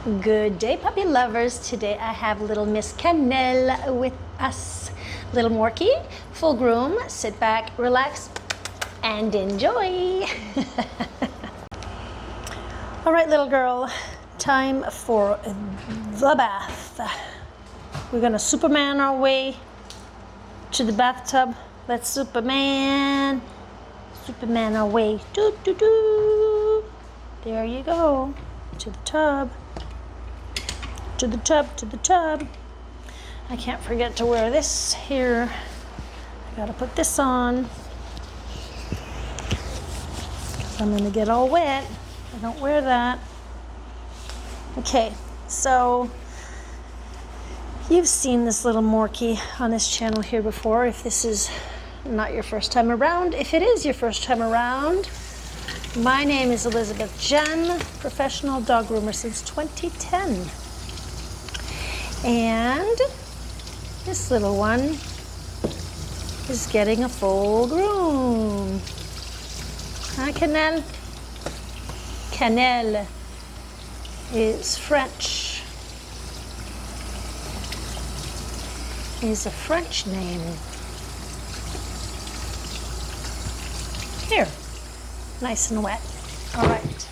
Good day, puppy lovers. Today I have little Miss Canelle with us. Little Morkie, full groom. Sit back, relax, and enjoy. All right, little girl, time for the bath. We're gonna Superman our way to the bathtub. Let's Superman our way. Doo, doo, doo. There you go, to the tub. To the tub. I can't forget to wear this here. I gotta put this on. 'Cause I'm gonna get all wet. I don't wear that. Okay, so you've seen this little Morkie on this channel here before. If this is not your first time around, if it is your first time around, my name is Elizabeth Jenn, professional dog groomer since 2010. And this little one is getting a full groom. Huh, Canelle? Canelle is French. Is a French name. Here, nice and wet. All right.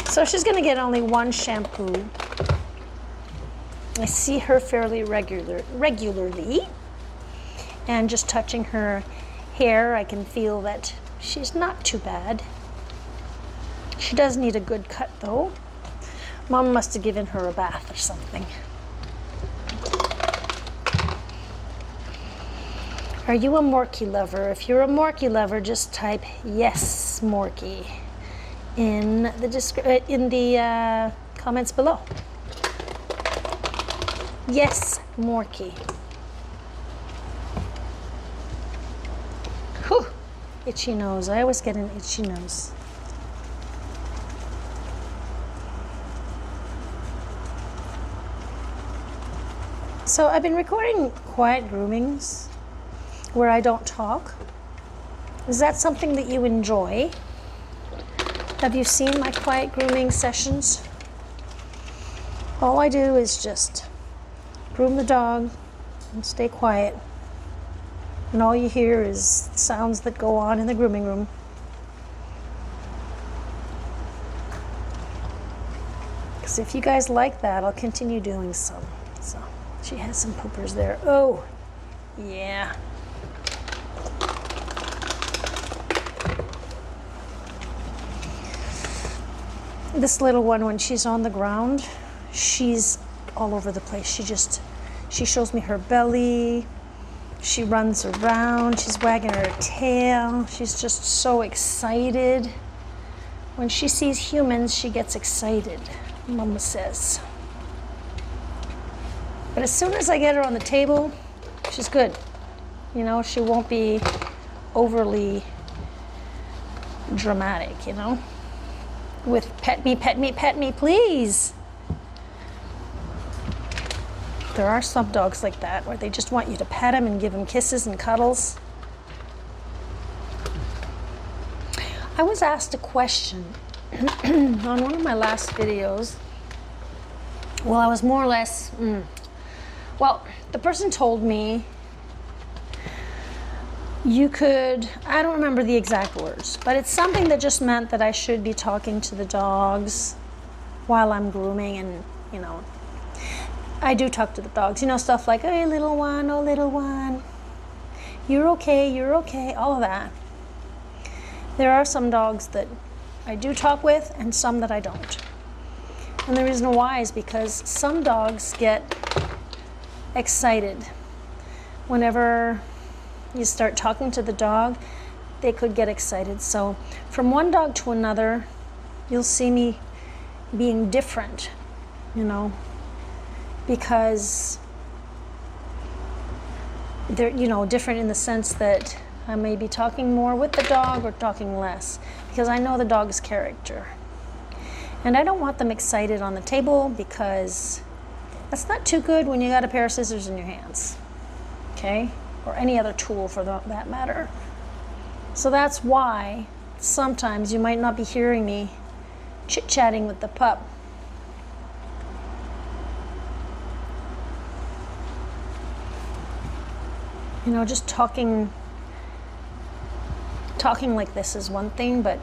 So she's going to get only one shampoo. I see her fairly regularly. And just touching her hair, I can feel that she's not too bad. She does need a good cut though. Mom must have given her a bath or something. Are you a Morkie lover? If you're a Morkie lover, just type yes, Morkie in the comments below. Yes, Morkie. Whew, itchy nose. I always get an itchy nose. So I've been recording quiet groomings where I don't talk. Is that something that you enjoy? Have you seen my quiet grooming sessions? All I do is just groom the dog and stay quiet. And all you hear is sounds that go on in the grooming room. Because if you guys like that, I'll continue doing some. So she has some poopers there. Oh, yeah. This little one, when she's on the ground, she's all over the place. She shows me her belly. She runs around. She's wagging her tail. She's just so excited. When she sees humans, she gets excited, Mama says. But as soon as I get her on the table, she's good. You know, she won't be overly dramatic, you know? With pet me, please. There are some dogs like that where they just want you to pet them and give them kisses and cuddles. I was asked a question on one of my last videos. Well, I was more or less, well, the person told me you could, I don't remember the exact words, but it's something that just meant that I should be talking to the dogs while I'm grooming, and, you know, I do talk to the dogs, you know, stuff like, hey, little one, oh, little one, you're okay, all of that. There are some dogs that I do talk with and some that I don't. And the reason why is because some dogs get excited whenever you start talking to the dog. They could get excited. So from one dog to another, you'll see me being different, you know, because they're, you know, different in the sense that I may be talking more with the dog or talking less, because I know the dog's character. And I don't want them excited on the table, because that's not too good when you got a pair of scissors in your hands, okay? Or any other tool for that matter. So that's why sometimes you might not be hearing me chit-chatting with the pup. You know, just talking like this is one thing, but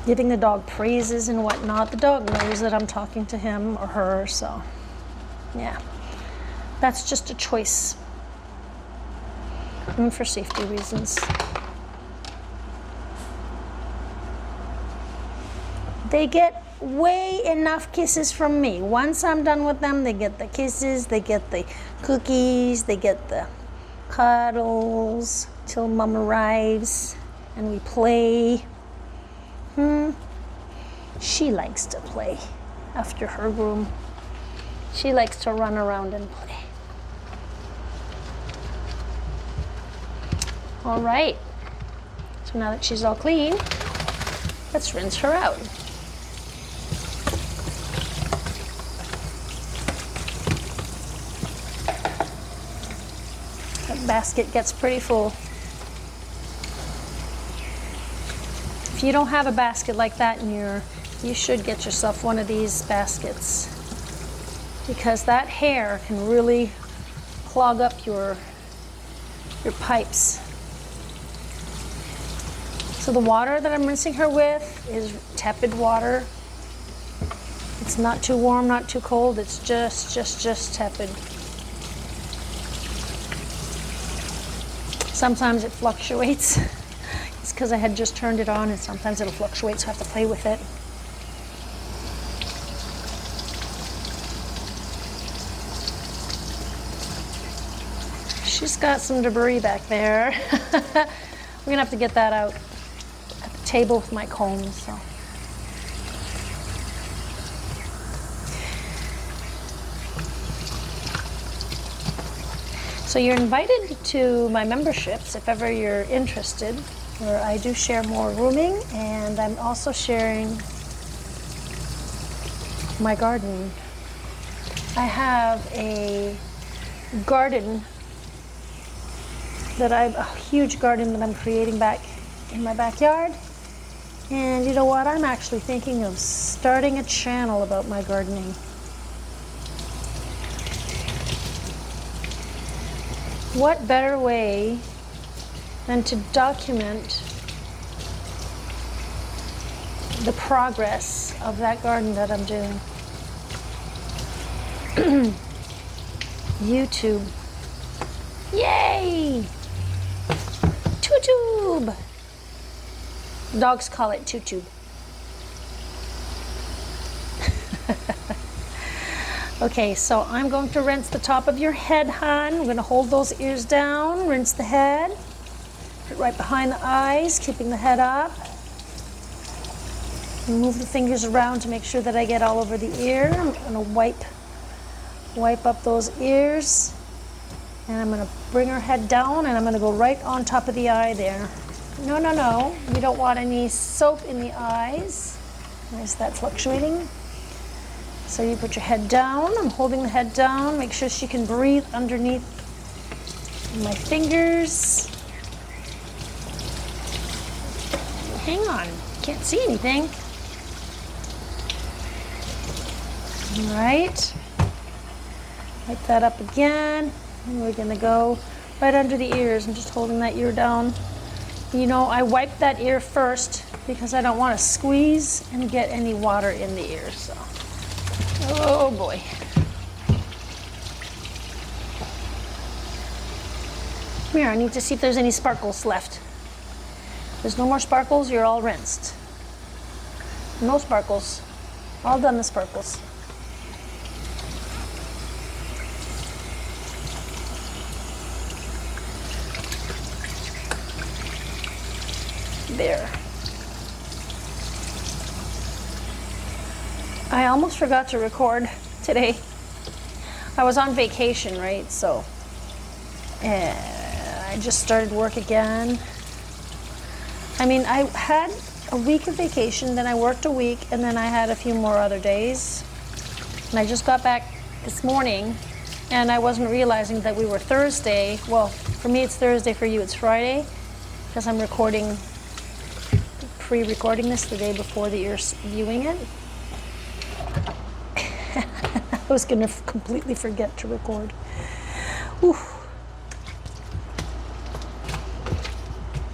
giving the dog praises and whatnot, the dog knows that I'm talking to him or her, so yeah, that's just a choice, and for safety reasons. They get way enough kisses from me. Once I'm done with them, they get the kisses, they get the cookies, they get the cuddles till mom arrives and we play. She likes to play after her groom. She likes to run around and play. All right, so now that she's all clean, let's rinse her out. That basket gets pretty full. If you don't have a basket like that you should get yourself one of these baskets, because that hair can really clog up your pipes. So the water that I'm rinsing her with is tepid water. It's not too warm, not too cold. It's just tepid. Sometimes it fluctuates. It's because I had just turned it on, and sometimes it'll fluctuate, so I have to play with it. She's got some debris back there. We're gonna have to get that out at the table with my comb. So you're invited to my memberships if ever you're interested, where I do share more grooming, and I'm also sharing my garden. I have a garden a huge garden that I'm creating back in my backyard. And you know what? I'm actually thinking of starting a channel about my gardening. What better way than to document the progress of that garden that I'm doing? YouTube. Yay! Tutube! Dogs call it tutube. Okay, so I'm going to rinse the top of your head, hon. I'm going to hold those ears down, rinse the head, put it right behind the eyes, keeping the head up. Move the fingers around to make sure that I get all over the ear. I'm going to wipe up those ears, and I'm going to bring her head down, and I'm going to go right on top of the eye there. No, no, no. You don't want any soap in the eyes. Is that fluctuating? So you put your head down. I'm holding the head down. Make sure she can breathe underneath my fingers. Hang on. Can't see anything. All right. Wipe that up again. And we're going to go right under the ears. I'm just holding that ear down. You know, I wipe that ear first because I don't want to squeeze and get any water in the ear. So, oh boy. Come here, I need to see if there's any sparkles left. If there's no more sparkles, you're all rinsed. No sparkles. All done the sparkles. There. I almost forgot to record today. I was on vacation, right? So I just started work again. I mean, I had a week of vacation, then I worked a week, and then I had a few more other days. And I just got back this morning, and I wasn't realizing that we were Thursday. Well, for me it's Thursday, for you it's Friday, because I'm recording pre-recording this the day before that you're viewing it. I was gonna completely forget to record. Whew.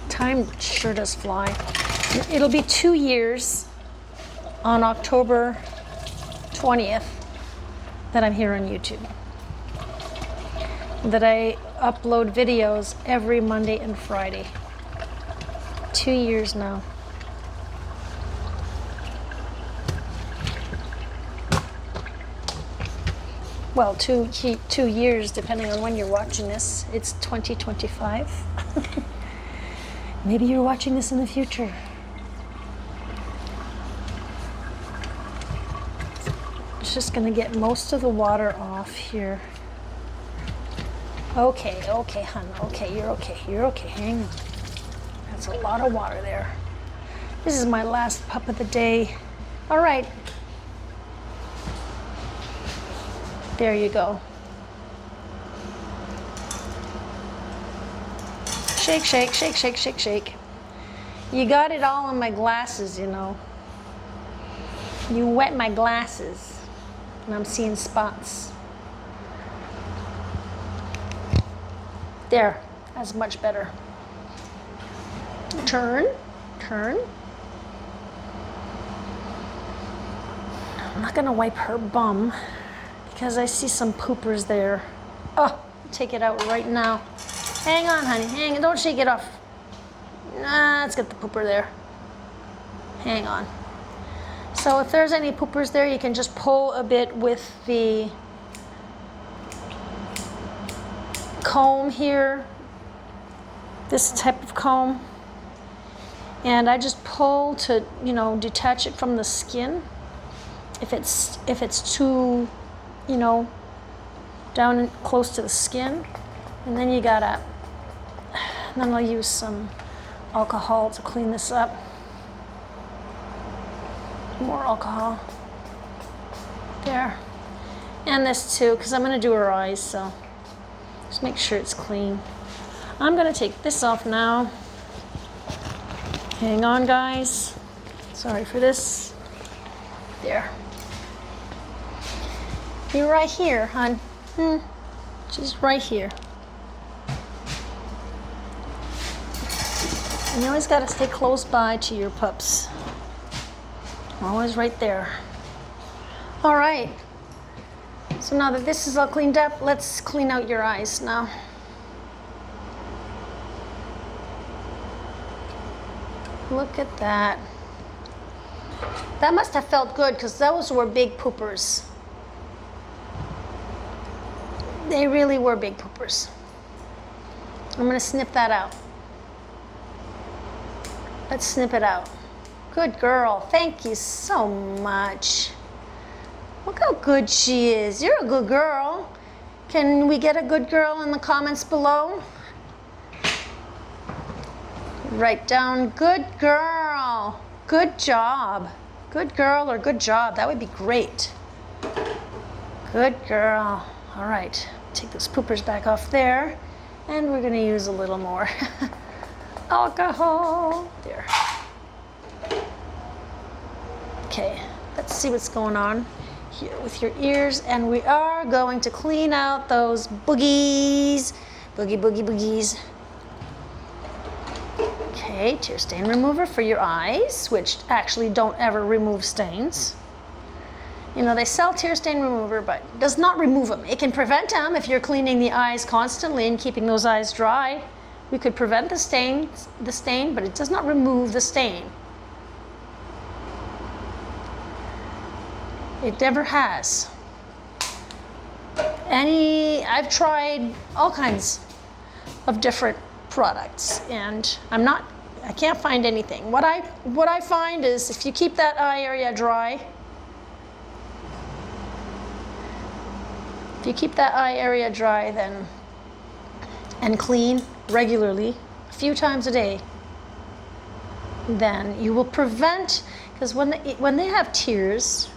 Time sure does fly. It'll be 2 years on October 20th that I'm here on YouTube. That I upload videos every Monday and Friday. 2 years now. Well, two years depending on when you're watching this. It's 2025. Maybe you're watching this in the future. It's just gonna get most of the water off here. Okay, hon. Okay, you're okay. You're okay. Hang on. That's a lot of water there. This is my last pup of the day. All right. There you go. Shake, shake, shake, shake, shake, shake. You got it all on my glasses, you know. You wet my glasses, and I'm seeing spots. There, that's much better. Turn, turn. I'm not gonna wipe her bum because I see some poopers there. Oh, take it out right now. Hang on, honey, hang on, don't shake it off. Nah, let's get the pooper there. Hang on. So if there's any poopers there, you can just pull a bit with the comb here, this type of comb. And I just pull to, you know, detach it from the skin. If it's too, you know, down close to the skin. And then you gotta, then I'll use some alcohol to clean this up. More alcohol. There. And this too, because I'm gonna do her eyes, so just make sure it's clean. I'm gonna take this off now. Hang on, guys. Sorry for this. There. You're right here, hon. She's right here. And you always gotta stay close by to your pups. Always right there. All right. So now that this is all cleaned up, let's clean out your eyes now. Look at that. That must have felt good because those were big poopers. They really were big poopers. I'm gonna snip that out. Let's snip it out. Good girl. Thank you so much. Look how good she is. You're a good girl. Can we get a good girl in the comments below? Write down, good girl. Good job. Good girl or good job. That would be great. Good girl. All right. Take those poopers back off there. And we're going to use a little more alcohol. There. Okay. Let's see what's going on here with your ears. And we are going to clean out those boogies. Boogie, boogie, boogies. Okay, tear stain remover for your eyes, which actually don't ever remove stains. You know, they sell tear stain remover, but it does not remove them. It can prevent them if you're cleaning the eyes constantly and keeping those eyes dry. We could prevent the stain, but it does not remove the stain. It never has. I've tried all kinds of different products, and I can't find anything. What I find is if you keep that eye area dry, then and clean regularly, a few times a day, then you will prevent, because when they have tears,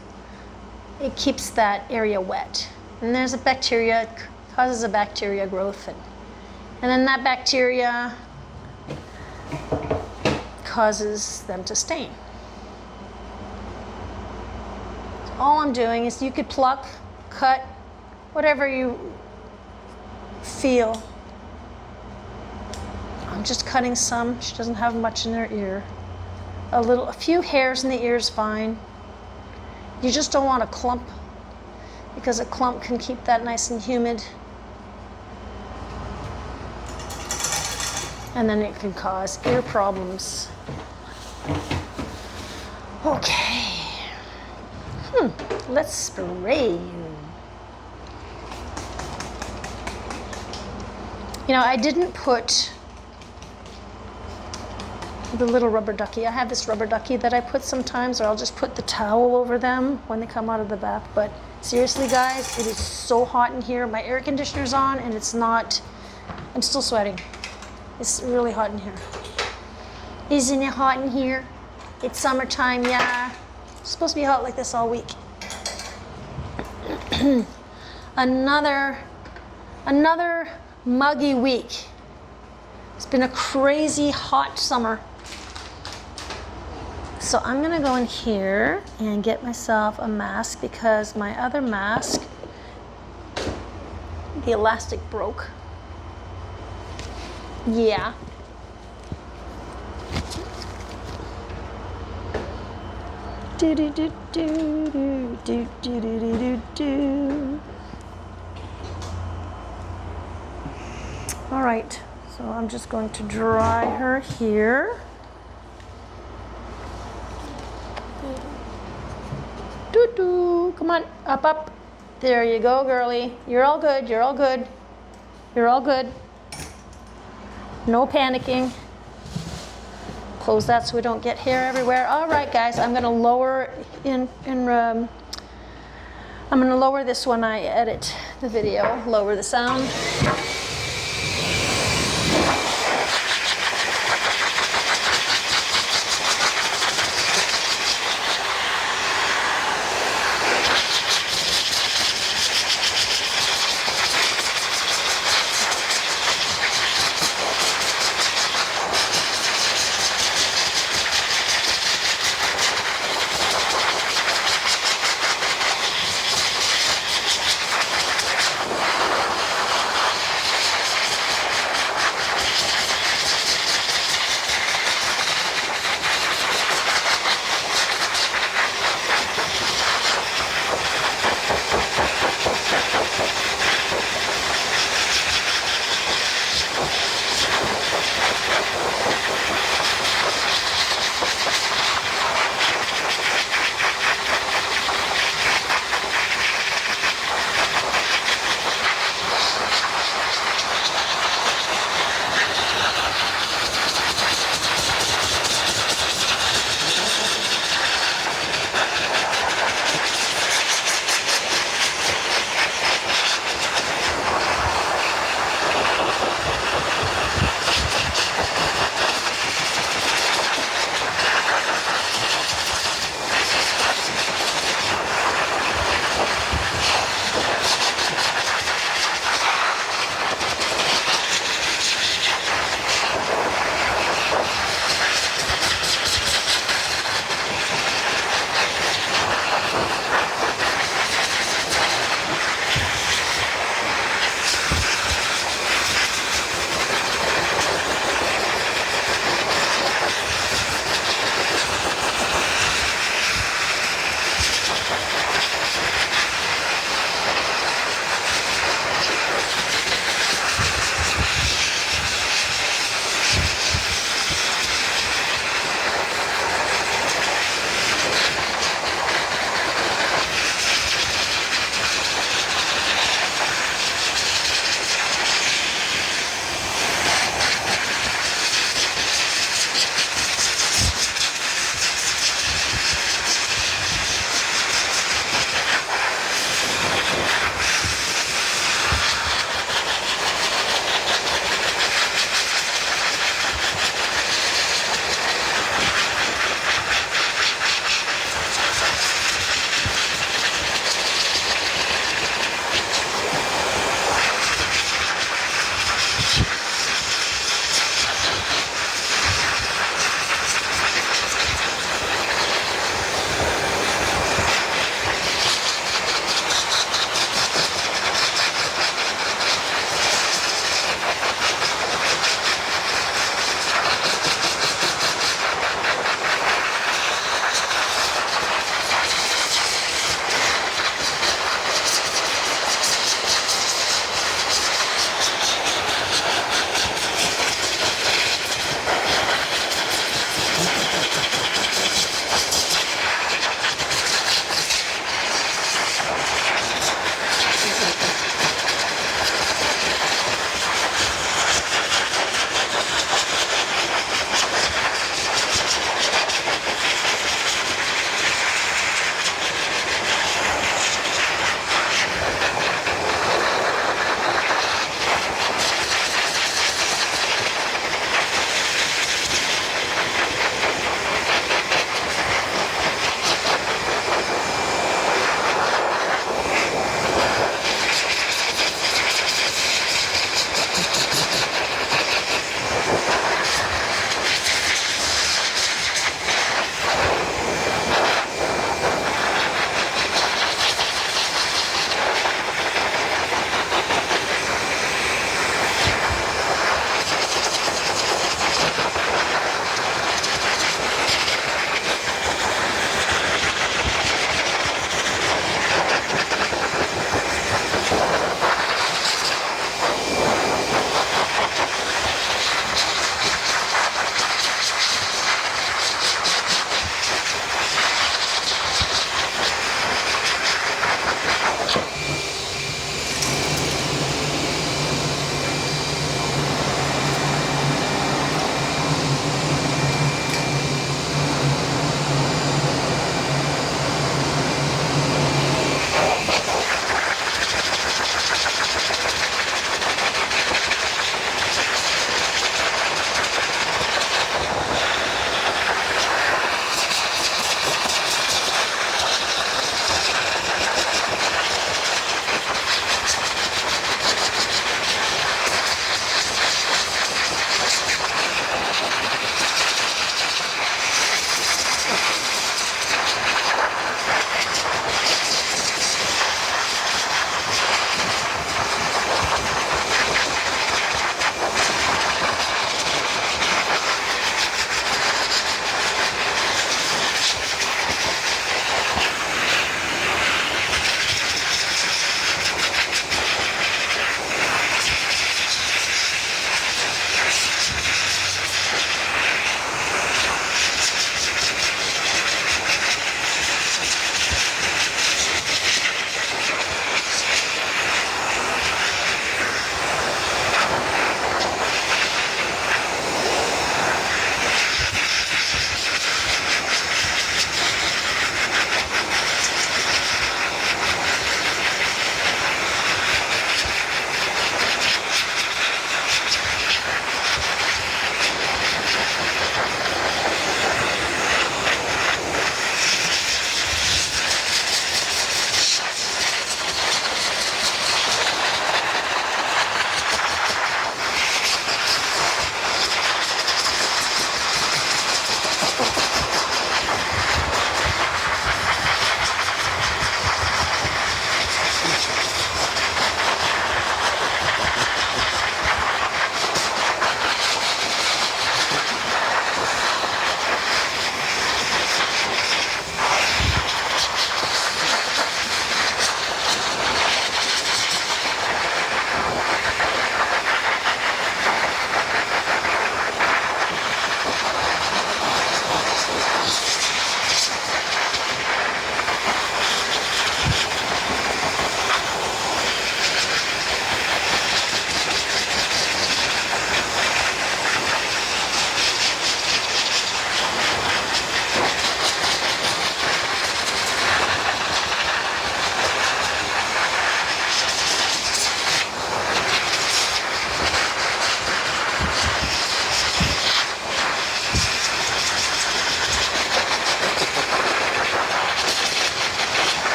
it keeps that area wet, and there's a bacteria, causes a bacteria growth, and then that bacteria causes them to stain. So all I'm doing is, you could pluck, cut, whatever you feel. I'm just cutting some. She doesn't have much in her ear. A few hairs in the ear is fine. You just don't want a clump, because a clump can keep that nice and humid. And then it can cause ear problems. Okay. Let's spray you. You know, I didn't put the little rubber ducky. I have this rubber ducky that I put sometimes, or I'll just put the towel over them when they come out of the bath. But seriously, guys, it is so hot in here. My air conditioner's on and it's not, I'm still sweating. It's really hot in here. Isn't it hot in here? It's summertime, yeah. It's supposed to be hot like this all week. Another muggy week. It's been a crazy hot summer. So I'm gonna go in here and get myself a mask, because my other mask, the elastic broke. Yeah. Do do do do do do do do do do. All right, so I'm just going to dry her here. Doo doo. Come on, up up. There you go, girly. You're all good. You're all good. You're all good. No panicking. Close that so we don't get hair everywhere. All right, guys, I'm gonna lower I'm gonna lower this when I edit the video. Lower the sound.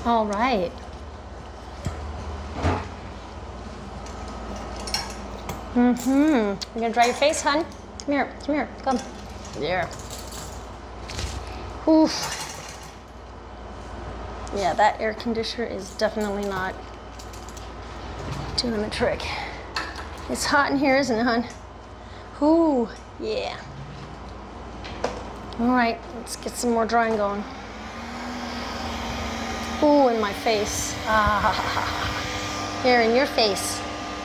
All right. You're gonna dry your face, hun? Come here, come. There. Oof. Yeah, that air conditioner is definitely not doing the trick. It's hot in here, isn't it, hun? Ooh, yeah. All right, let's get some more drying going. Ooh, in my face. Ah, here, in your face.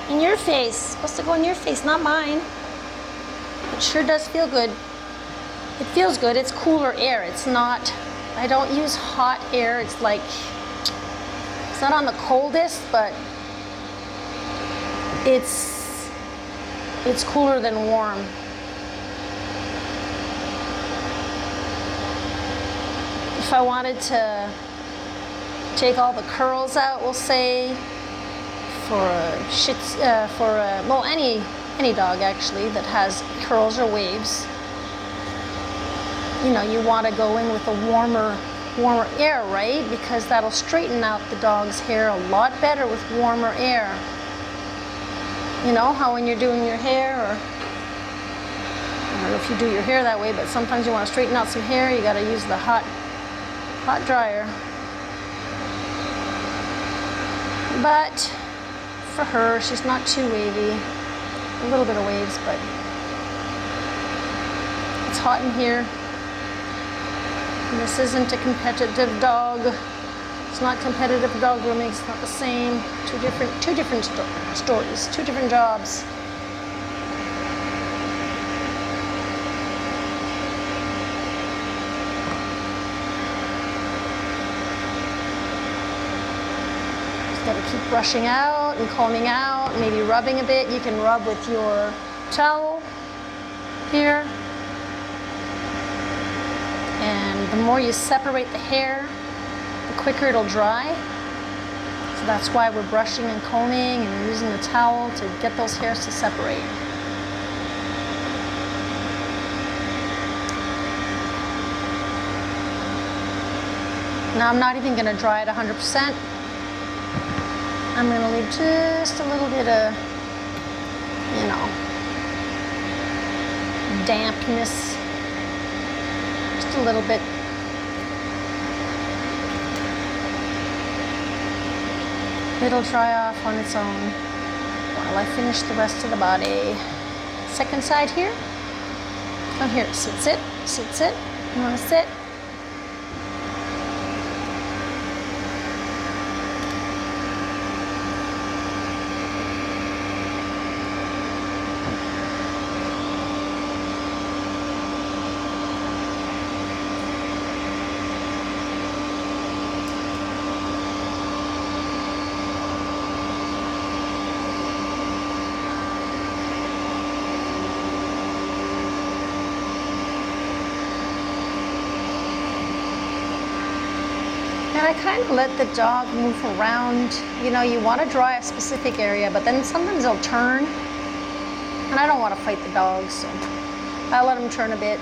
In your face. Supposed to go in your face, not mine. It sure does feel good. It feels good. It's cooler air. It's not, I don't use hot air. It's like, it's not on the coldest, but it's cooler than warm. If I wanted to take all the curls out, we'll say, for well, any dog actually that has curls or waves, you know, you want to go in with a warmer air, right? Because that'll straighten out the dog's hair a lot better with warmer air. You know how when you're doing your hair, or I don't know if you do your hair that way, but sometimes you want to straighten out some hair, you got to use the hot dryer. But for her, she's not too wavy. A little bit of waves, but it's hot in here. And this isn't a competitive dog. It's not competitive dog grooming. It's not the same. Two different stories. Two different jobs. Got to keep brushing out and combing out, maybe rubbing a bit. You can rub with your towel here. And the more you separate the hair, the quicker it'll dry. So that's why we're brushing and combing and using the towel to get those hairs to separate. Now I'm not even going to dry it 100%. I'm going to leave just a little bit of, you know, dampness. Just a little bit. It'll dry off on its own while I finish the rest of the body. Second side here. Come here, sit. You want to sit? And I kind of let the dog move around. You know, you want to dry a specific area, but then sometimes they'll turn. And I don't want to fight the dog, so I let them turn a bit.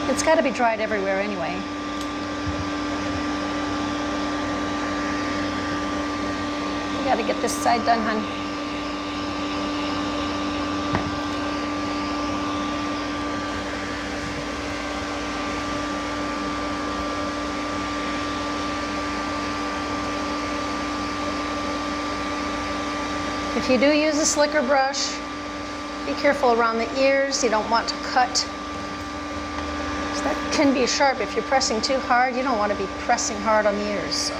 It's got to be dried everywhere anyway. You got to get this side done, hun. If you do use a slicker brush, be careful around the ears. You don't want to cut. So that can be sharp if you're pressing too hard. You don't want to be pressing hard on the ears. So.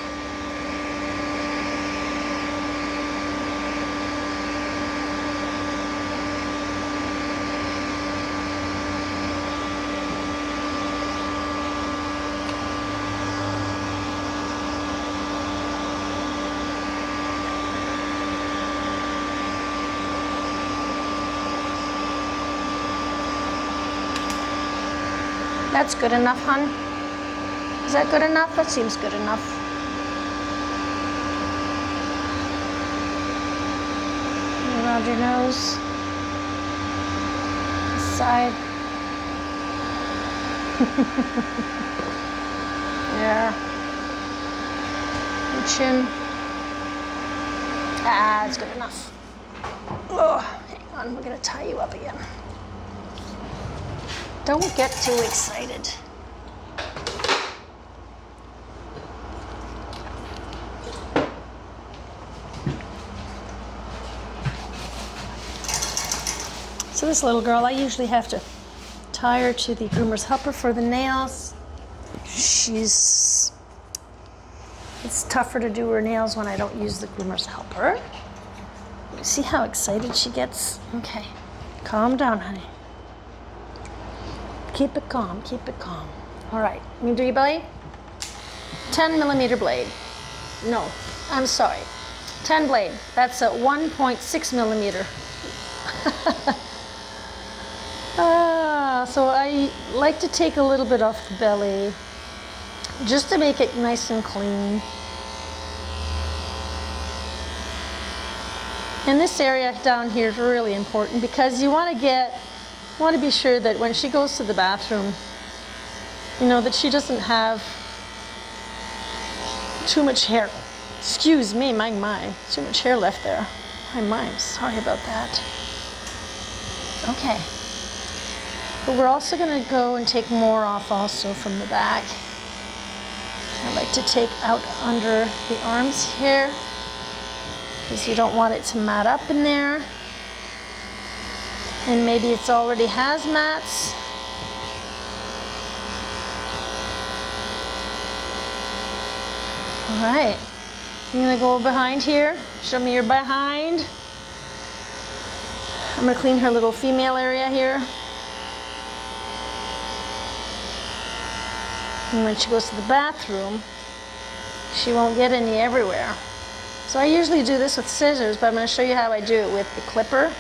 That's good enough, hun. Is that good enough? That seems good enough. Around your nose. side. There. Your chin. Ah, that's good enough. Oh, hang on, we're gonna tie you up again. Don't get too excited. So this little girl, I usually have to tie her to the groomer's helper for the nails. It's tougher to do her nails when I don't use the groomer's helper. See how excited she gets? Okay, calm down, honey. Keep it calm, keep it calm. All right, you do your blade? 10 millimeter blade. No, I'm sorry. 10 blade, that's a 1.6 millimeter. So I like to take a little bit off the belly just to make it nice and clean. And this area down here is really important because you want to be sure that when she goes to the bathroom, you know, that she doesn't have too much hair. Excuse me, my, too much hair left there. My, sorry about that. Okay. But we're also going to go and take more off also from the back. I like to take out under the arms here because you don't want it to mat up in there. And maybe it's already has mats. All right. I'm going to go behind here. Show me your behind. I'm going to clean her little female area here. And when she goes to the bathroom, she won't get any everywhere. So I usually do this with scissors, but I'm going to show you how I do it with the clipper.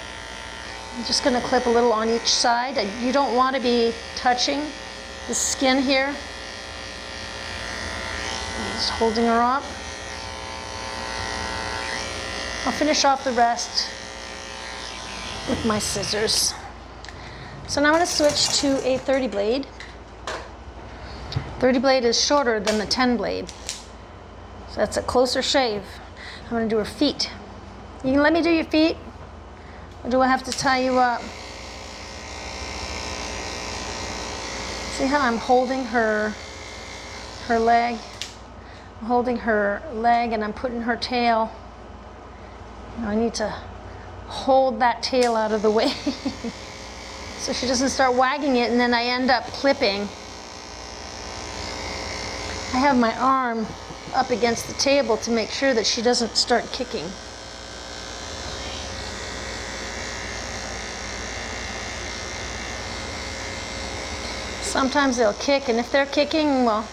I'm just going to clip a little on each side. You don't want to be touching the skin here. I'm just holding her up. I'll finish off the rest with my scissors. So now I'm going to switch to a 30 blade. 30 blade is shorter than the 10 blade. So that's a closer shave. I'm going to do her feet. You can let me do your feet? Or do I have to tie you up? See how I'm holding her leg? I'm holding her leg and I'm putting her tail. Now I need to hold that tail out of the way so she doesn't start wagging it and then I end up clipping. I have my arm up against the table to make sure that she doesn't start kicking. Sometimes they'll kick, and if they're kicking, well,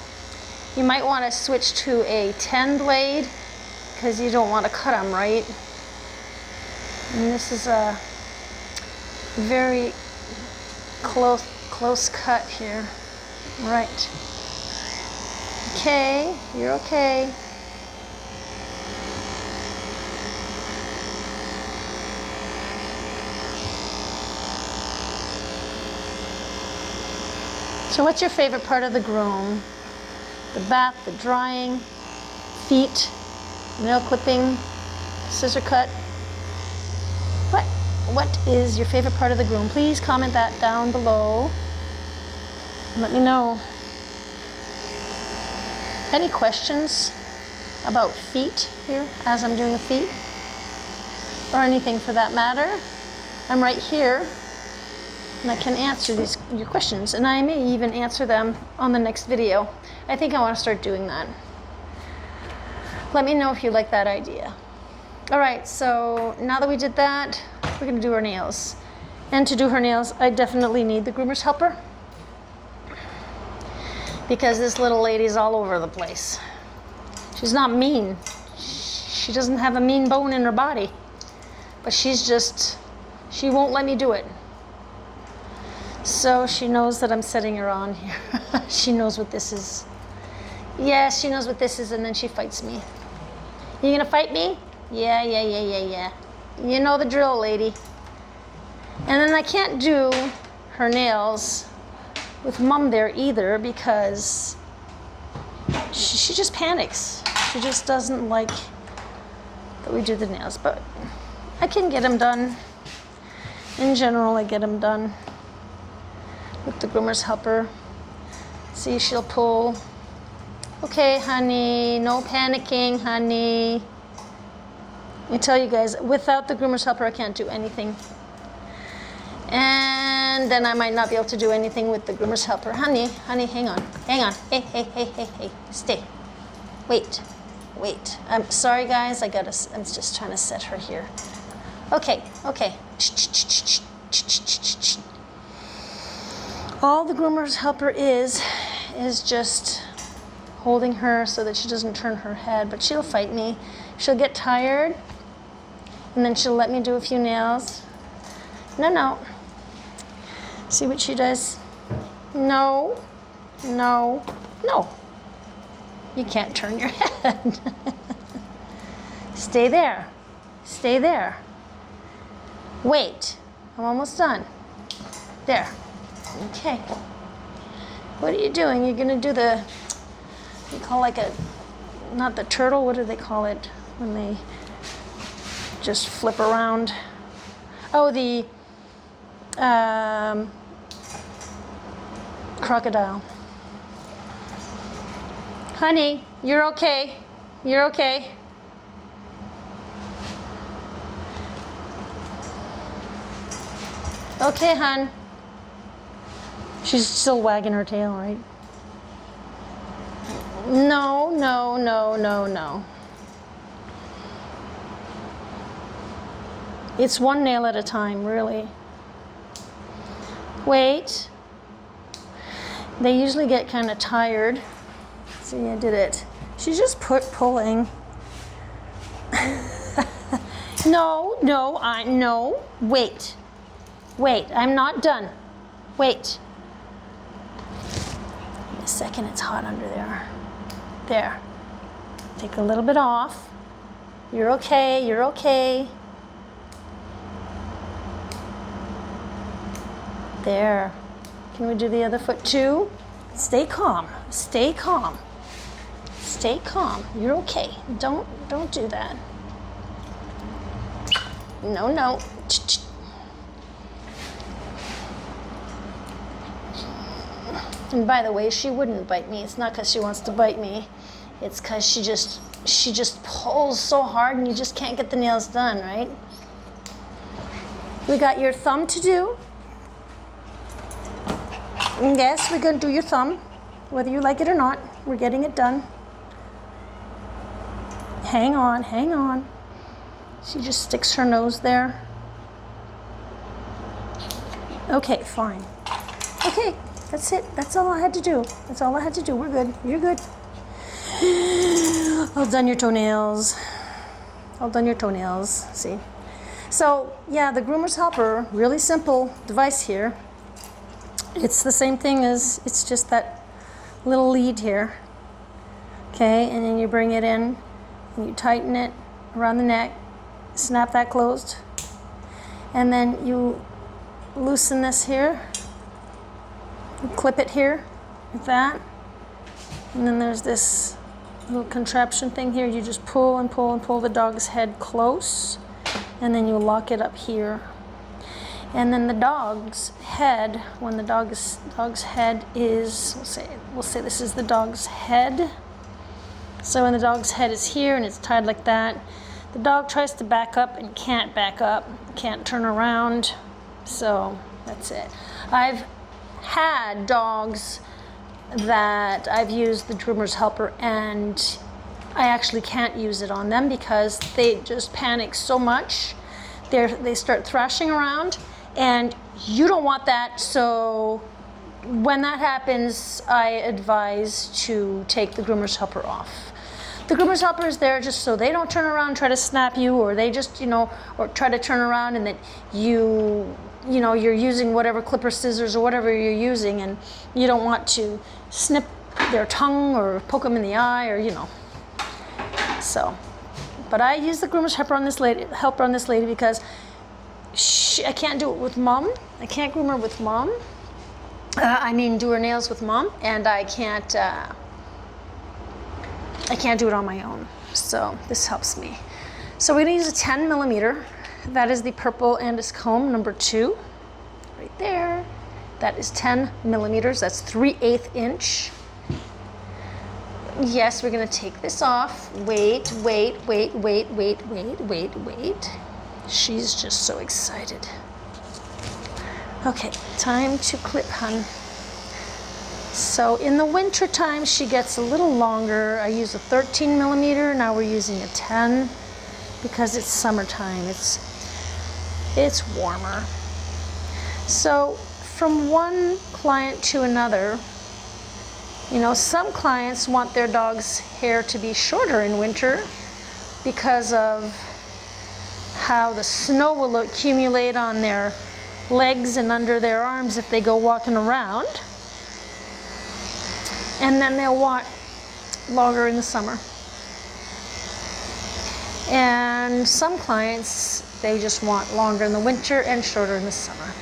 you might want to switch to a 10 blade because you don't want to cut them, right? And this is a very close cut here. Right. Okay, you're okay. So what's your favorite part of the groom? The bath, the drying, feet, nail clipping, scissor cut? What is your favorite part of the groom? Please comment that down below. Let me know. Any questions about feet here as I'm doing the feet? Or anything for that matter? I'm right here and I can answer your questions, and I may even answer them on the next video. I think I want to start doing that. Let me know if you like that idea. All right, so now that we did that, we're going to do her nails. And to do her nails, I definitely need the groomer's helper because this little lady's all over the place. She's not mean. She doesn't have a mean bone in her body, but she won't let me do it. So she knows that I'm setting her on here. She knows what this is. Yeah, she knows what this is, and then she fights me. You gonna fight me? Yeah. You know the drill, lady. And then I can't do her nails with Mom there either, because she just panics. She just doesn't like that we do the nails, but I can get them done. In general, I get them done with the groomer's helper. See, she'll pull. Okay, honey, no panicking, honey. Let me tell you guys, without the groomer's helper, I can't do anything. And then I might not be able to do anything with the groomer's helper. Honey, hang on. Hey, stay. Wait. I'm sorry, guys, I'm just trying to set her here. Okay. All the groomer's helper is just holding her so that she doesn't turn her head, but she'll fight me. She'll get tired, and then she'll let me do a few nails. No. See what she does? No. You can't turn your head. Stay there. Wait, I'm almost done. There. Okay. What are you doing? You're gonna do you call like not the turtle, what do they call it when they just flip around? Oh, the crocodile. Honey, you're okay. Okay, hon. She's still wagging her tail, right? No. It's one nail at a time, really. Wait. They usually get kind of tired. See, I did it. She's just pulling. No. Wait, I'm not done. Wait. Give me a second, it's hot under there. There. Take a little bit off. You're okay. There. Can we do the other foot too? Stay calm. You're okay. Don't do that. No. And by the way, she wouldn't bite me. It's not because she wants to bite me. It's because she just pulls so hard and you just can't get the nails done, right? We got your thumb to do. Yes, we're going to do your thumb. Whether you like it or not, we're getting it done. Hang on. She just sticks her nose there. Okay, fine. Okay, that's it. That's all I had to do. We're good. You're good. All done your toenails. See? So, yeah, the groomer's helper, really simple device here. It's the same thing it's just that little lead here. Okay, and then you bring it in and you tighten it around the neck, snap that closed, and then you loosen this here, you clip it here like that, and then there's this little contraption thing here. You just pull and pull the dog's head close, and then you lock it up here. And then the dog's head, when the dog's head is, we'll say this is the dog's head. So when the dog's head is here and it's tied like that, the dog tries to back up and can't back up, can't turn around. So that's it. I've had dogs that I've used the groomer's helper and I actually can't use it on them because they just panic so much. They start thrashing around. And you don't want that, so when that happens, I advise to take the groomer's helper off. The groomer's helper is there just so they don't turn around and try to snap you, or they just, or try to turn around and that you're using whatever clipper scissors or whatever you're using, and you don't want to snip their tongue or poke them in the eye, or So, but I use the groomer's helper on this lady because I can't do it with mom. I can't groom her with mom. I mean, do her nails with mom, and I can't do it on my own. So this helps me. So we're gonna use a 10 millimeter. That is the purple Andis comb number 2, right there. That is 10 millimeters. That's 3/8 inch. Yes, we're gonna take this off. Wait. She's just so excited. Okay, time to clip, hun. So in the winter time, she gets a little longer. I use a 13 millimeter. Now we're using a 10 because it's summertime. It's warmer. So from one client to another, you know, some clients want their dog's hair to be shorter in winter because of how the snow will accumulate on their legs and under their arms if they go walking around. And then they'll want longer in the summer. And some clients, they just want longer in the winter and shorter in the summer.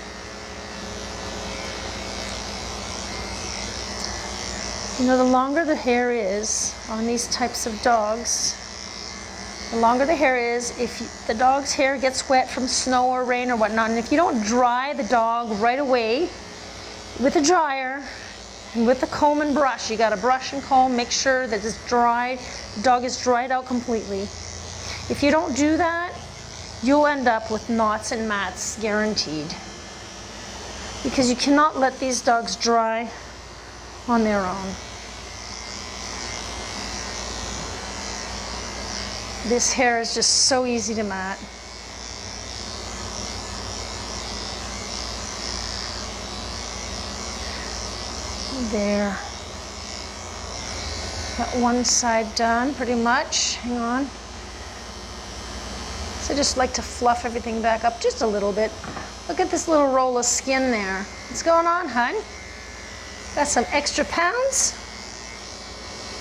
You know, the longer the hair is on these types of dogs, the longer the hair is, if the dog's hair gets wet from snow or rain or whatnot, and if you don't dry the dog right away with a dryer and with a comb and brush, you gotta brush and comb, make sure that it's dried, the dog is dried out completely. If you don't do that, you'll end up with knots and mats, guaranteed. Because you cannot let these dogs dry on their own. This hair is just so easy to mat. There. Got one side done pretty much. Hang on. So I just like to fluff everything back up just a little bit. Look at this little roll of skin there. What's going on, hun? Got some extra pounds?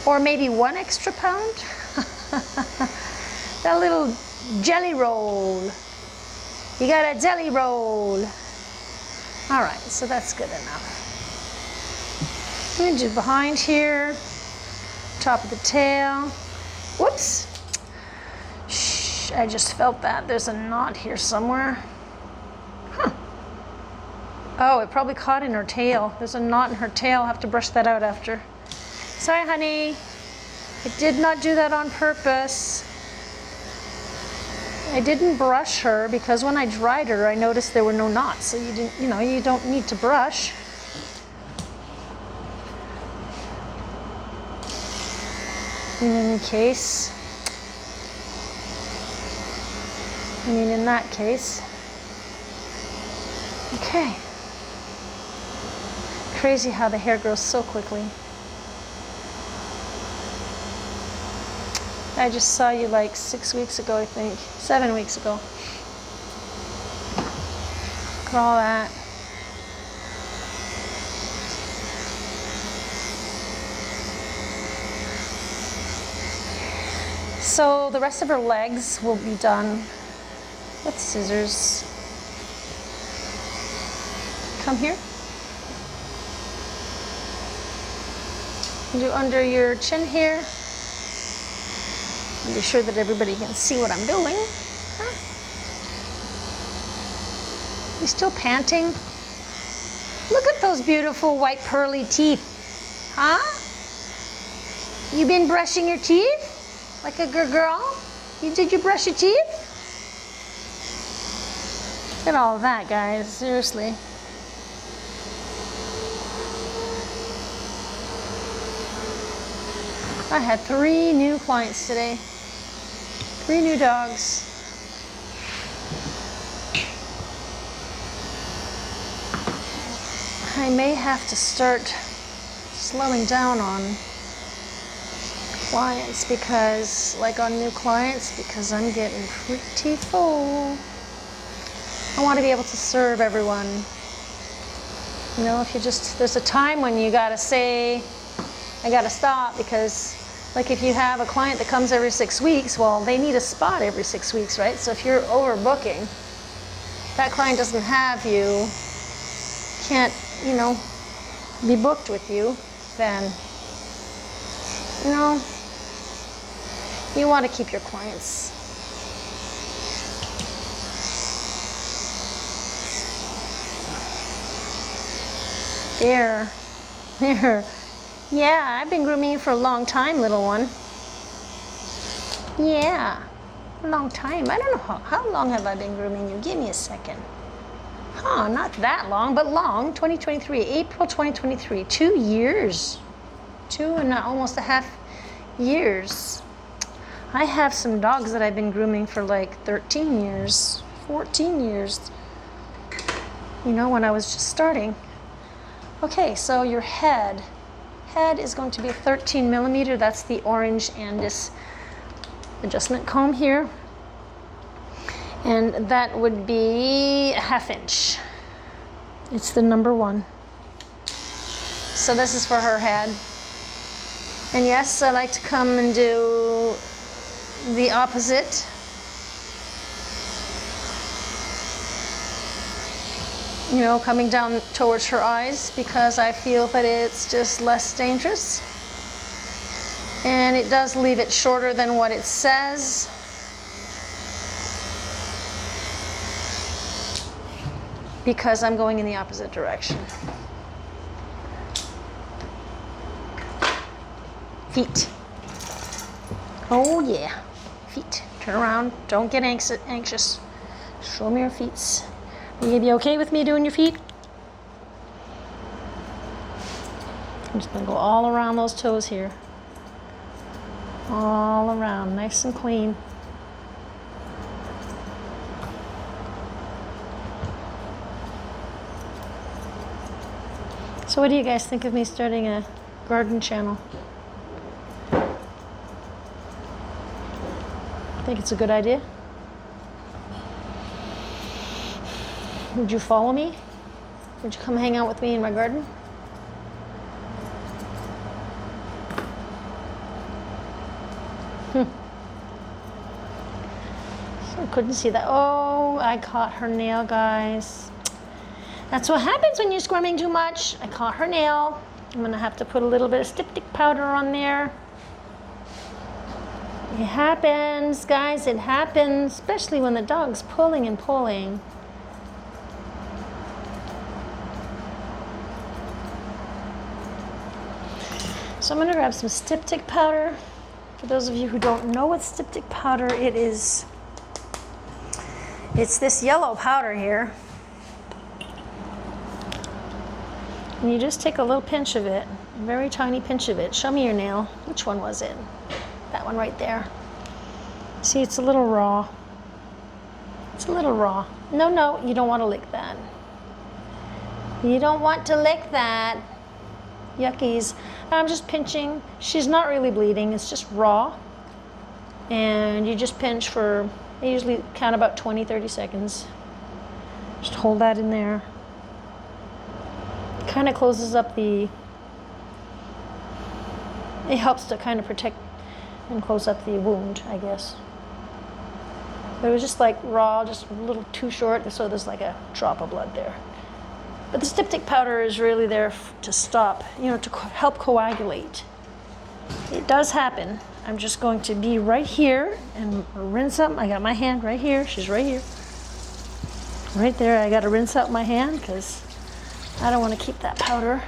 Or maybe 1 extra pound? That little jelly roll. You got a jelly roll. All right, so that's good enough. I'm gonna do behind here, top of the tail. Whoops. Shh, I just felt that. There's a knot here somewhere. Huh. Oh, it probably caught in her tail. There's a knot in her tail. I'll have to brush that out after. Sorry, honey. I did not do that on purpose. I didn't brush her because when I dried her, I noticed there were no knots. So you don't need to brush. In any case, in that case. Okay. Crazy how the hair grows so quickly. I just saw you like 6 weeks ago, I think. 7 weeks ago. Look at all that. So the rest of her legs will be done with scissors. Come here. Do under your chin here. Be sure that everybody can see what I'm doing. Huh? You still panting? Look at those beautiful white pearly teeth. Huh? You been brushing your teeth? Like a good girl? Did you brush your teeth? Look at all that, guys. Seriously. I had 3 new clients today. 3 new dogs. I may have to start slowing down on clients because, like on new clients, because I'm getting pretty full. I want to be able to serve everyone. You know, if you just, there's a time when you gotta say, I gotta stop, because like if you have a client that comes every 6 weeks, well, they need a spot every 6 weeks, right? So if you're overbooking, that client doesn't have you, can't, you know, be booked with you, then, you know, you want to keep your clients. There. Yeah, I've been grooming you for a long time, little one. Yeah, a long time. I don't know how long have I been grooming you? Give me a second. Huh, not that long, but long. 2023, April 2023, 2 years. 2 and almost a half years. I have some dogs that I've been grooming for like 13 years, 14 years. You know, when I was just starting. Okay, so your head is going to be 13 millimeter. That's the orange Andis adjustment comb here. And that would be a 1/2 inch. It's the number 1. So this is for her head. And yes, I like to come and do the opposite. You know, coming down towards her eyes, because I feel that it's just less dangerous. And it does leave it shorter than what it says. Because I'm going in the opposite direction. Feet. Oh yeah, feet. Turn around, don't get anxious. Show me your feet. Are you gonna be okay with me doing your feet? I'm just gonna go all around those toes here. All around, nice and clean. So what do you guys think of me starting a garden channel? Think it's a good idea? Would you follow me? Would you come hang out with me in my garden? So I couldn't see that. Oh, I caught her nail, guys. That's what happens when you're squirming too much. I caught her nail. I'm gonna have to put a little bit of styptic powder on there. It happens, guys, it happens, especially when the dog's pulling and pulling. So I'm gonna grab some styptic powder. For those of you who don't know what styptic powder it is, it's this yellow powder here. And you just take a little pinch of it, a very tiny pinch of it. Show me your nail. Which one was it? That one right there. See, it's a little raw. It's a little raw. No, you don't want to lick that. You don't want to lick that. Yuckies. I'm just pinching. She's not really bleeding. It's just raw. And you just pinch for, I usually count about 20, 30 seconds. Just hold that in there. Kind of closes up it helps to kind of protect and close up the wound, I guess. But it was just like raw, just a little too short, so there's like a drop of blood there. But the styptic powder is really there to stop, you know, to help coagulate. It does happen. I'm just going to be right here and rinse up. I got my hand right here. She's right here. Right there. I got to rinse out my hand because I don't want to keep that powder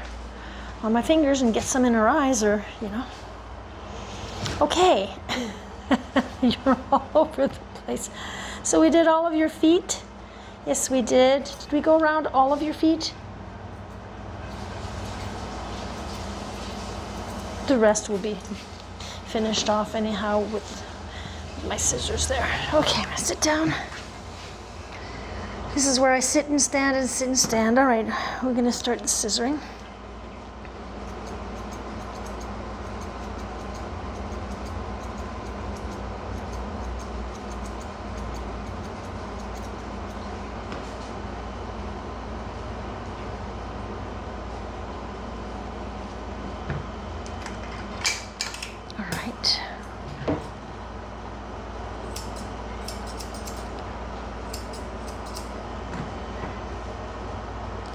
on my fingers and get some in her eyes, or, you know. Okay. You're all over the place. So we did all of your feet. Yes, we did. Did we go around all of your feet? The rest will be finished off anyhow with my scissors there. Okay, I'm gonna sit down. This is where I sit and stand and sit and stand. All right, we're gonna start the scissoring.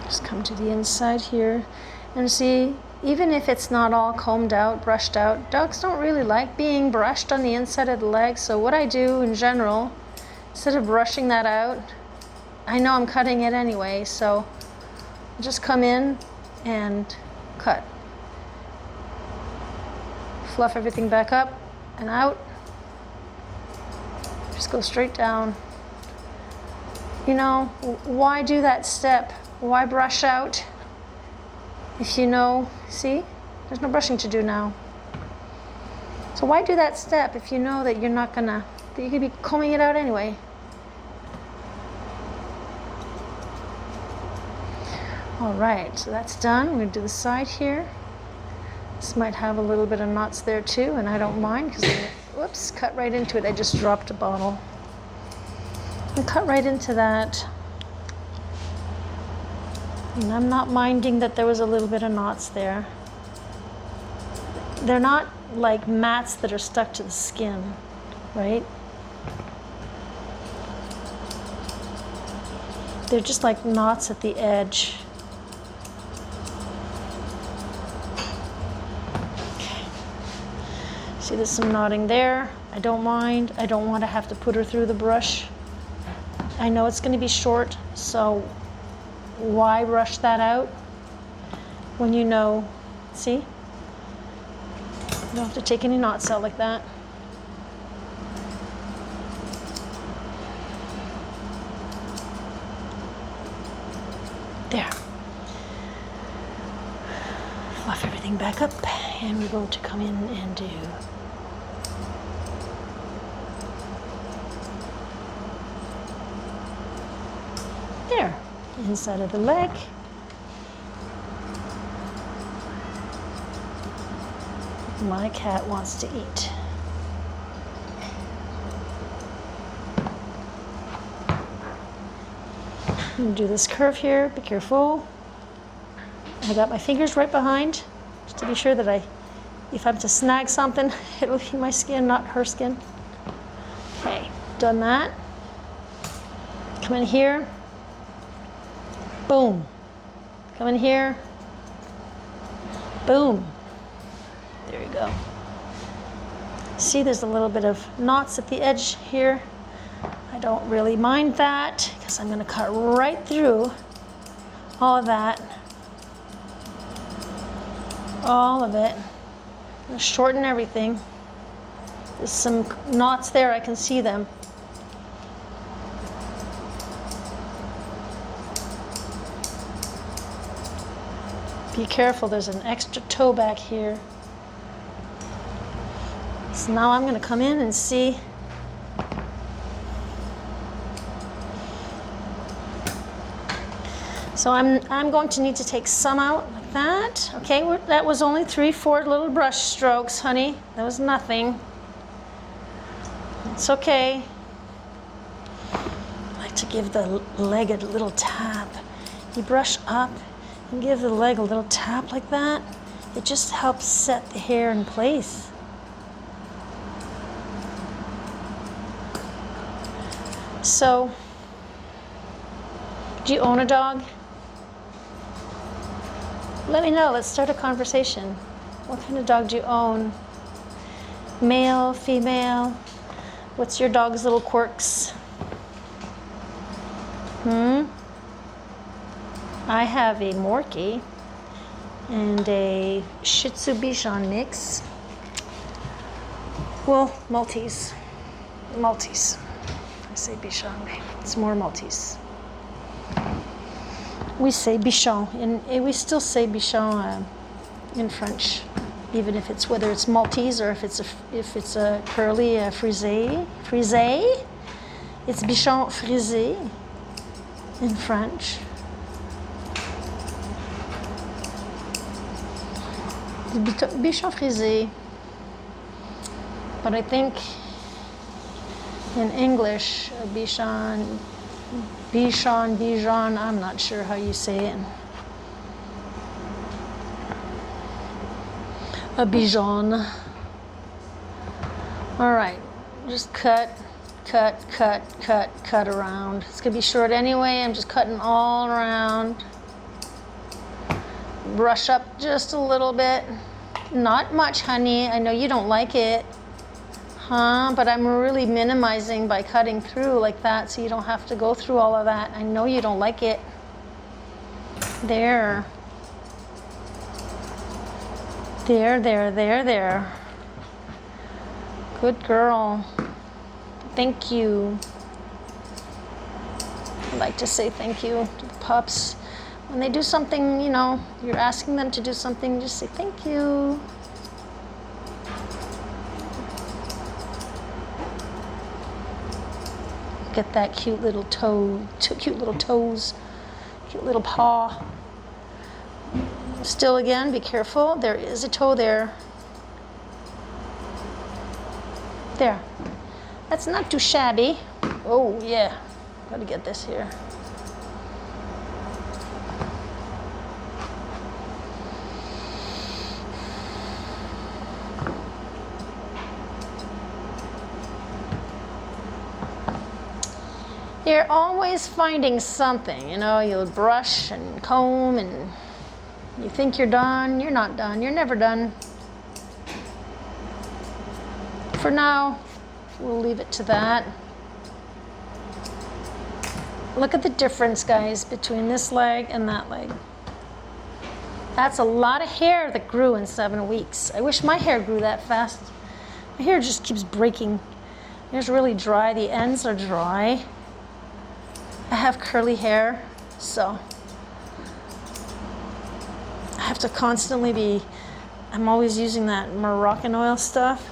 Just come to the inside here and see, even if it's not all combed out, brushed out, dogs don't really like being brushed on the inside of the leg. So what I do in general, instead of brushing that out, I know I'm cutting it anyway, so just come in and cut. Fluff everything back up and out. Just go straight down. You know, why do that step? Why brush out? If you know, see, there's no brushing to do now. So why do that step if you know that you're not gonna, that you could be combing it out anyway? All right, so that's done. We're gonna do the side here. This might have a little bit of knots there too, and I don't mind because, whoops, cut right into it. I just dropped a bottle. And cut right into that. And I'm not minding that there was a little bit of knots there. They're not like mats that are stuck to the skin, right? They're just like knots at the edge. See, there's some knotting there. I don't mind. I don't want to have to put her through the brush. I know it's going to be short, so why brush that out when you know, see? You don't have to take any knots out like that. There. Fluff everything back up, and we're going to come in and do there, inside of the leg. My cat wants to eat. I'm gonna do this curve here, be careful. I got my fingers right behind, just to be sure that if I'm to snag something, it'll be my skin, not her skin. Okay, done that. Come in here. Boom. Come in here. Boom. There you go. See, there's a little bit of knots at the edge here. I don't really mind that because I'm going to cut right through all of that. All of it. I'm going to shorten everything. There's some knots there, I can see them. Be careful, there's an extra toe back here. So now I'm going to come in and see. So I'm going to need to take some out like that. Okay, that was only 3-4 little brush strokes, honey. That was nothing. It's okay. I like to give the leg a little tap. You brush up and give the leg a little tap like that. It just helps set the hair in place. So, do you own a dog? Let me know, let's start a conversation. What kind of dog do you own? Male, female? What's your dog's little quirks? I have a Morkie and a Shih Tzu Bichon mix. Well, Maltese. Maltese. I say Bichon, it's more Maltese. We say Bichon, and we still say Bichon in French, even if it's whether it's Maltese or if it's a curly frisé. Frisé, it's Bichon frisé in French. Bichon frisé, but I think in English, Bichon, I'm not sure how you say it. A Bichon. All right, just cut around. It's gonna be short anyway. I'm just cutting all around. brush up just a little bit. Not much, honey. I know you don't like it. Huh? But I'm really minimizing by cutting through like that so you don't have to go through all of that. I know you don't like it. There. There, there, there, there. Good girl. Thank you. I'd like to say thank you to the pups. When they do something, you know, you're asking them to do something, just say thank you. Get that cute little toe, cute little toes, cute little paw. Still again, be careful. There is a toe there. There. That's not too shabby. Oh yeah, gotta get this here. You're always finding something, you know, you'll brush and comb and you think you're done. You're not done. You're never done. For now, we'll leave it to that. Look at the difference, guys, between this leg and that leg. That's a lot of hair that grew in 7 weeks. I wish my hair grew that fast. My hair just keeps breaking. It's really dry. The ends are dry. I have curly hair, so I have to constantly be, I'm always using that Moroccan oil stuff.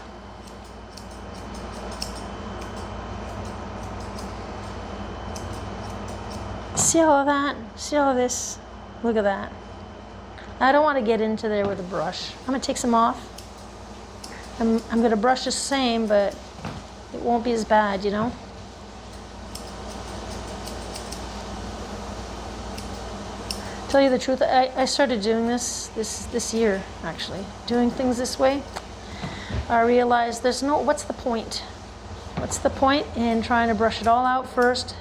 See all of that? See all of this? Look at that. I don't want to get into there with a brush. I'm going to take some off. I'm going to brush the same, but it won't be as bad, you know? Tell you the truth, I started doing this year, actually. Doing things this way. I realized there's no, what's the point? What's the point in trying to brush it all out first?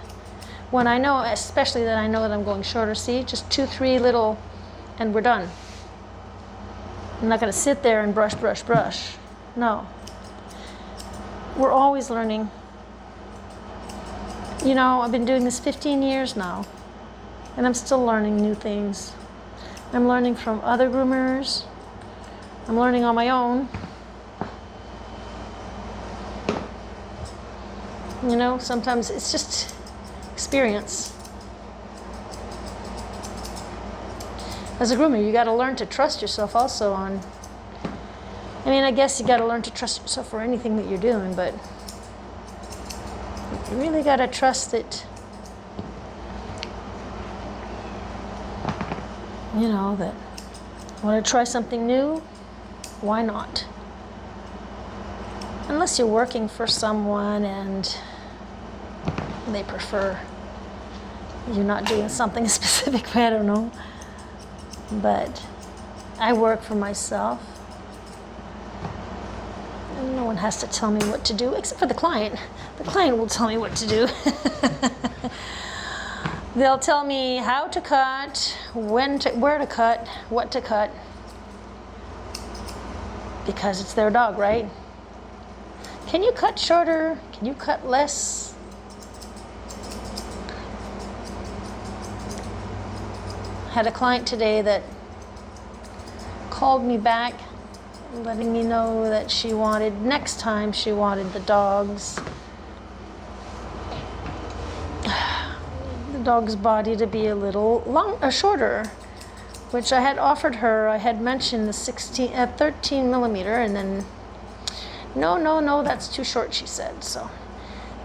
When I know, especially that I know that I'm going shorter, see? Just 2, 3 little, and we're done. I'm not gonna sit there and brush, brush, brush. No. We're always learning. You know, I've been doing this 15 years now. And I'm still learning new things. I'm learning from other groomers. I'm learning on my own. You know, sometimes it's just experience. As a groomer, you got to learn to trust yourself also on, I mean, I guess you got to learn to trust yourself for anything that you're doing, but you really got to trust that, you know, that want to try something new, why not? Unless you're working for someone and they prefer you're not doing something specific, I don't know. But I work for myself. And no one has to tell me what to do, except for the client. The client will tell me what to do. They'll tell me how to cut, when to, where to cut, what to cut. Because it's their dog, right? Can you cut shorter? Can you cut less? I had a client today that called me back, letting me know that she wanted, next time she wanted the dog's body to be a little shorter, which I had offered her. I had mentioned the 13 millimeter, and then no, that's too short, she said. So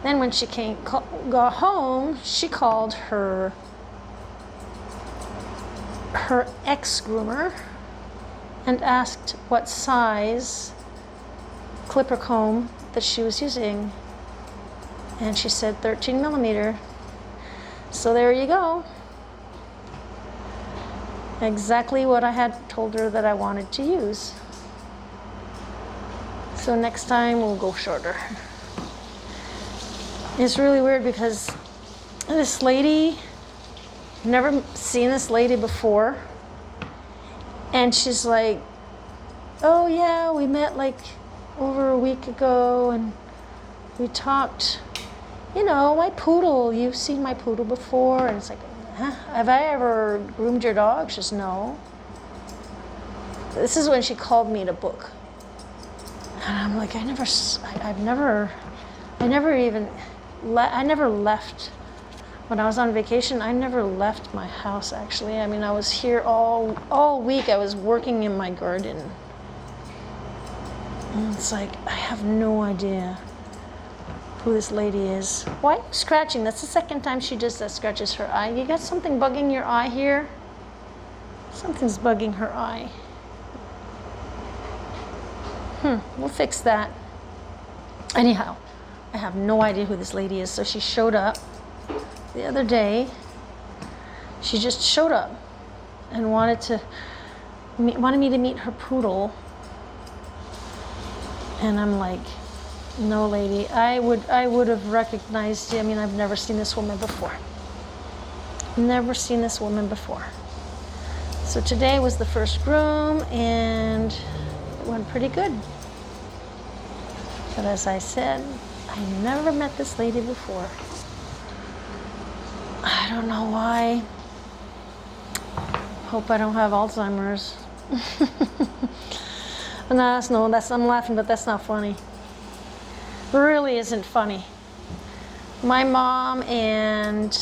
then when she got home, she called her ex-groomer and asked what size clipper comb that she was using, and she said 13 millimeter. So there you go. Exactly what I had told her that I wanted to use. So next time we'll go shorter. It's really weird because this lady, never seen this lady before, And she's like, oh yeah, we met like over a week ago and we talked, you know, my poodle, you've seen my poodle before. And it's like, huh? Have I ever groomed your dog? She says, no. This is when she called me to book. And I'm like, I never left. When I was on vacation, I never left my house, actually. I mean, I was here all week. I was working in my garden. And it's like, I have no idea who this lady is. Why are you scratching? That's the second time she does that, scratches her eye. You got something bugging your eye here? Something's bugging her eye. We'll fix that. Anyhow, I have no idea who this lady is. So she showed up the other day. She just showed up and wanted me to meet her poodle. And I'm like, no, lady. I would have recognized you. I mean, I've never seen this woman before. Never seen this woman before. So today was the first groom, and it went pretty good. But as I said, I never met this lady before. I don't know why. Hope I don't have Alzheimer's. I'm laughing, but that's not funny. Really isn't funny. My mom and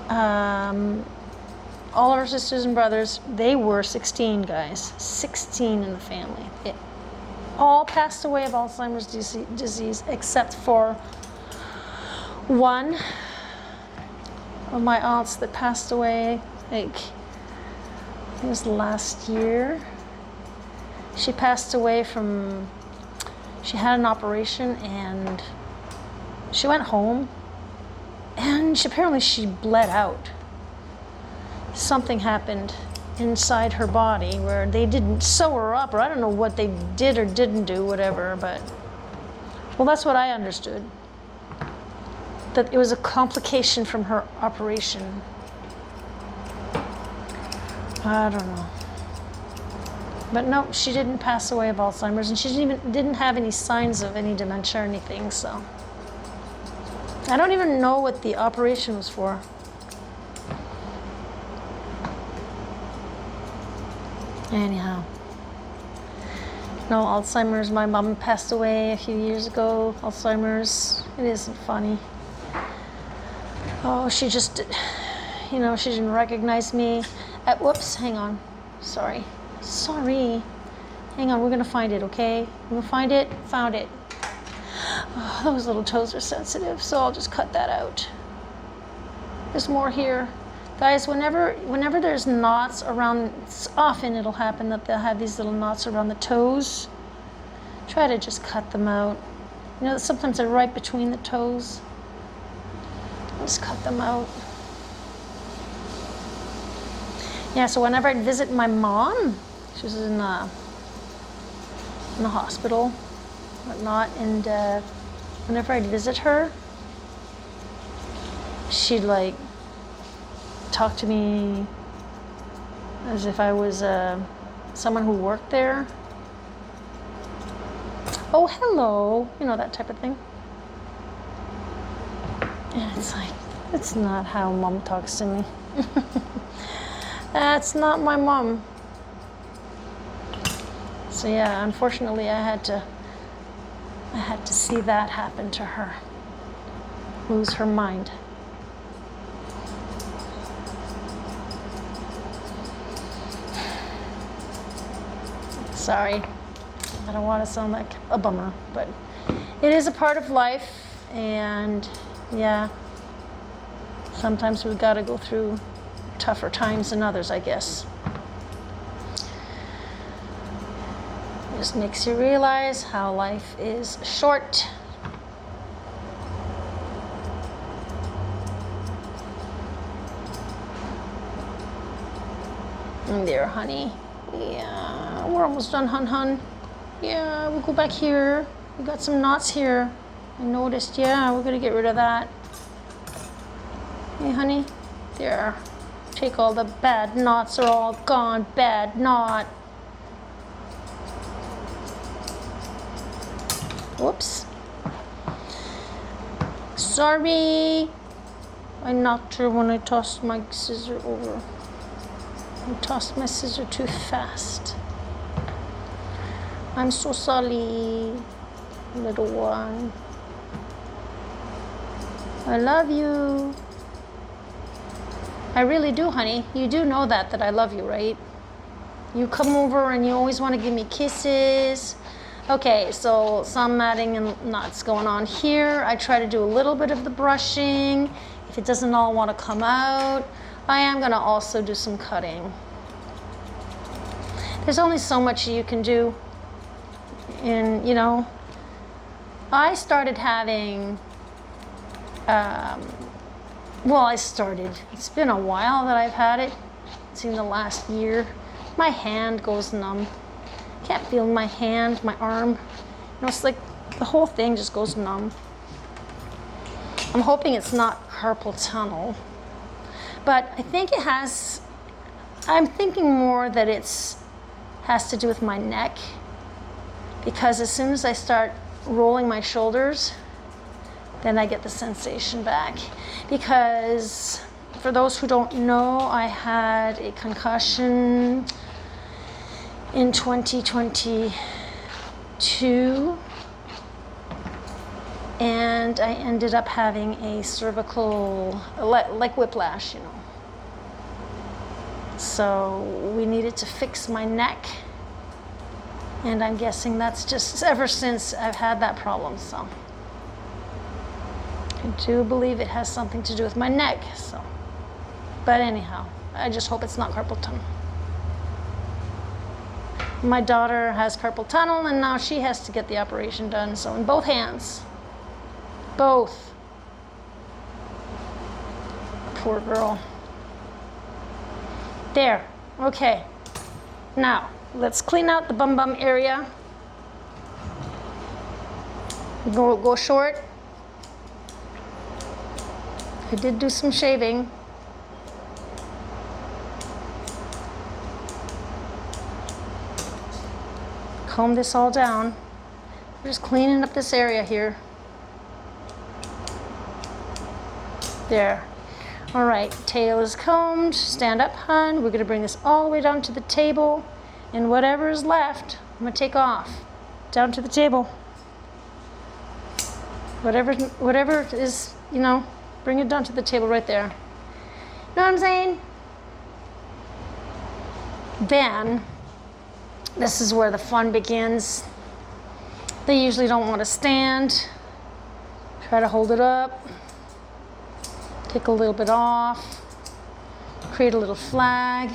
all of our sisters and brothers, they were 16 guys. 16 in the family. They all passed away of Alzheimer's disease except for one of my aunts that passed away, like, it was last year. She passed away from, she had an operation and she went home and apparently she bled out. Something happened inside her body where they didn't sew her up, or I don't know what they did or didn't do, whatever, but, well, that's what I understood. That it was a complication from her operation. I don't know. But no, she didn't pass away of Alzheimer's, and she didn't have any signs of any dementia or anything, so. I don't even know what the operation was for. Anyhow. No, Alzheimer's, my mom passed away a few years ago. Alzheimer's, it isn't funny. Oh, she just, you know, she didn't recognize me. Whoops, hang on, sorry. Hang on, we're gonna find it, okay? We're gonna find it, found it. Oh, those little toes are sensitive, so I'll just cut that out. There's more here. Guys, whenever there's knots around, often it'll happen that they'll have these little knots around the toes. Try to just cut them out. You know, sometimes they're right between the toes. Just cut them out. Yeah, so whenever I'd visit my mom, she was in the hospital, whatnot, and whenever I'd visit her, she'd like talk to me as if I was someone who worked there. Oh, hello, you know, that type of thing. And it's like, that's not how mom talks to me. That's not my mom. So yeah, unfortunately I had to see that happen to her. Lose her mind. Sorry, I don't want to sound like a bummer, but it is a part of life, and yeah, sometimes we've got to go through tougher times than others, I guess. It just makes you realize how life is short. And there, honey. Yeah, we're almost done, hun. Yeah, we'll go back here. We got some knots here. I noticed, yeah, we're gonna get rid of that. Hey, honey, there. Take all the bad knots are all gone. Bad knot. Whoops. Sorry. I knocked her when I tossed my scissor over. I tossed my scissor too fast. I'm so sorry, little one. I love you. I really do, honey. You do know that I love you, right? You come over and you always want to give me kisses. Okay, so some matting and knots going on here. I try to do a little bit of the brushing. If it doesn't all want to come out, I am going to also do some cutting. There's only so much you can do. And, you know, I started having, it's been a while that I've had it. It's in the last year. My hand goes numb. Can't feel my hand, my arm. You know, it's like the whole thing just goes numb. I'm hoping it's not carpal tunnel, but I think it has, I'm thinking more that has to do with my neck, because as soon as I start rolling my shoulders, then I get the sensation back. Because for those who don't know, I had a concussion in 2022, and I ended up having a cervical, like whiplash, you know. So we needed to fix my neck, and I'm guessing that's just ever since I've had that problem. So I do believe it has something to do with my neck. So, but anyhow, I just hope it's not carpal tunnel. My daughter has carpal tunnel, and now she has to get the operation done. So in both hands, both. Poor girl. There. Okay. Now let's clean out the bum area. Go short. I did do some shaving. Comb this all down. We're just cleaning up this area here. There. All right, tail is combed. Stand up, hun. We're gonna bring this all the way down to the table, and whatever is left, I'm gonna take off. Down to the table. Whatever is, you know, bring it down to the table right there. Know what I'm saying? Then, this is where the fun begins. They usually don't want to stand. Try to hold it up. Take a little bit off. Create a little flag.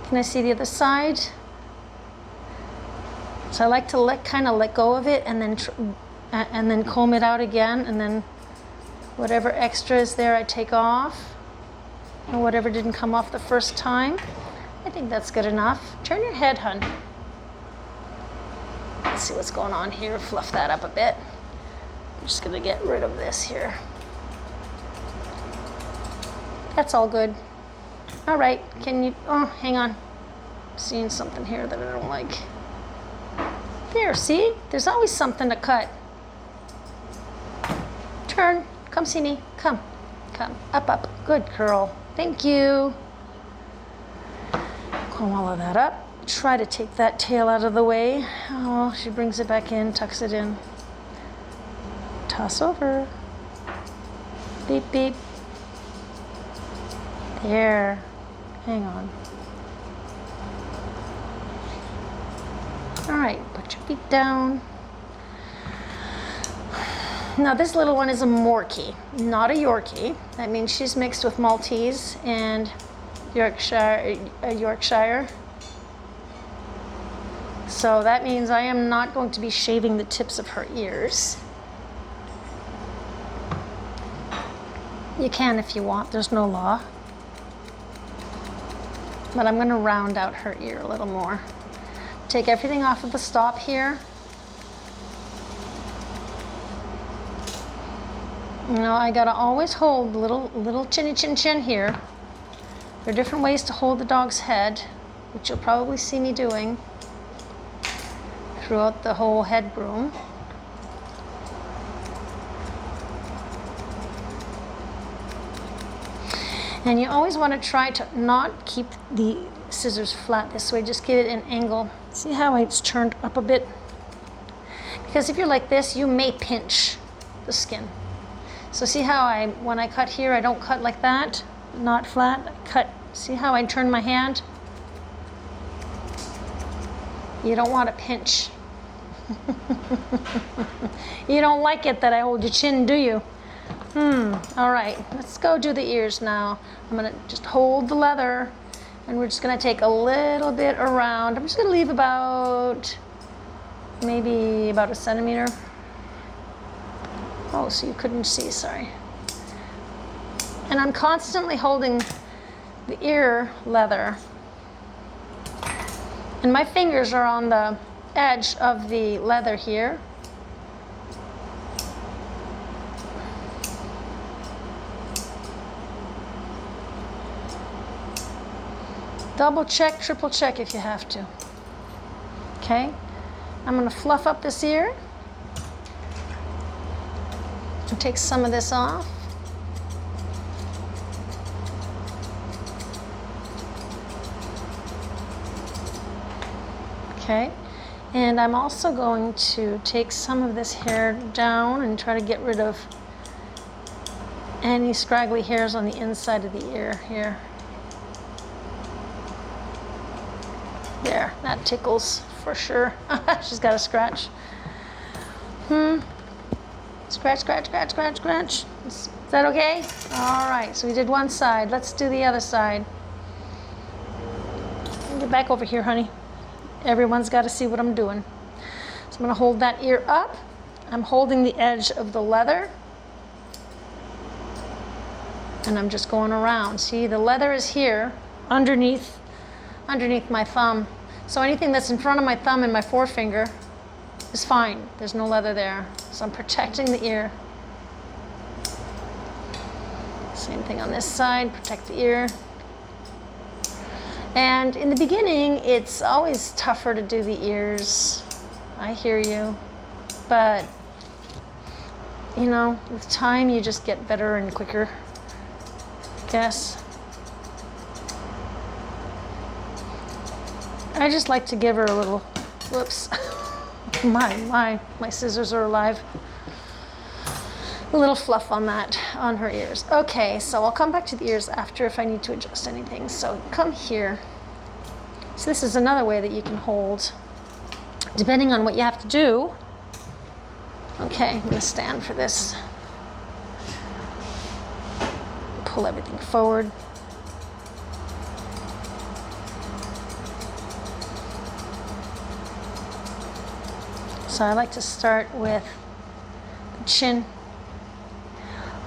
Can I see the other side? So I like to kind of let go of it, and then comb it out again, and then whatever extra is there I take off, and whatever didn't come off the first time. I think that's good enough. Turn your head, hun. Let's see what's going on here. Fluff that up a bit. I'm just gonna get rid of this here. That's all good. All right, can you, oh, hang on. I'm seeing something here that I don't like. There, see? There's always something to cut. Turn, come see me. Come, up. Good girl, thank you. Comb all of that up. Try to take that tail out of the way. Oh, she brings it back in, tucks it in. Toss over. Beep, beep. There. Hang on. All right, put your feet down. Now this little one is a Morkie, not a Yorkie. That means she's mixed with Maltese and Yorkshire. So that means I am not going to be shaving the tips of her ears. You can if you want, there's no law. But I'm going to round out her ear a little more. Take everything off of the stop here. You know, I gotta always hold little chinny chin chin here. There are different ways to hold the dog's head, which you'll probably see me doing throughout the whole head groom. And you always want to try to not keep the scissors flat this way, just give it an angle. See how it's turned up a bit? Because if you're like this, you may pinch the skin. So see how when I cut here, I don't cut like that, not flat, I cut. See how I turn my hand? You don't want to pinch. You don't like it that I hold your chin, do you? All right, let's go do the ears now. I'm gonna just hold the leather and we're just gonna take a little bit around. I'm just gonna leave maybe about a centimeter. Oh, so you couldn't see, sorry. And I'm constantly holding the ear leather. And my fingers are on the edge of the leather here. Double check, triple check if you have to. Okay, I'm gonna fluff up this ear and take some of this off. Okay, and I'm also going to take some of this hair down and try to get rid of any scraggly hairs on the inside of the ear here. There, that tickles for sure. She's got a scratch. Scratch, scratch, scratch, scratch, scratch. Is that okay? All right, so we did one side. Let's do the other side. Get back over here, honey. Everyone's got to see what I'm doing. So I'm going to hold that ear up. I'm holding the edge of the leather. And I'm just going around. See, the leather is here underneath my thumb. So anything that's in front of my thumb and my forefinger is fine. There's no leather there. So I'm protecting the ear. Same thing on this side, protect the ear. And in the beginning, it's always tougher to do the ears. I hear you. But, you know, with time, you just get better and quicker, I guess. I just like to give her a little, whoops, my scissors are alive. A little fluff on that, on her ears. Okay, so I'll come back to the ears after if I need to adjust anything. So come here. So this is another way that you can hold, depending on what you have to do. Okay, I'm gonna stand for this. Pull everything forward. So I like to start with the chin.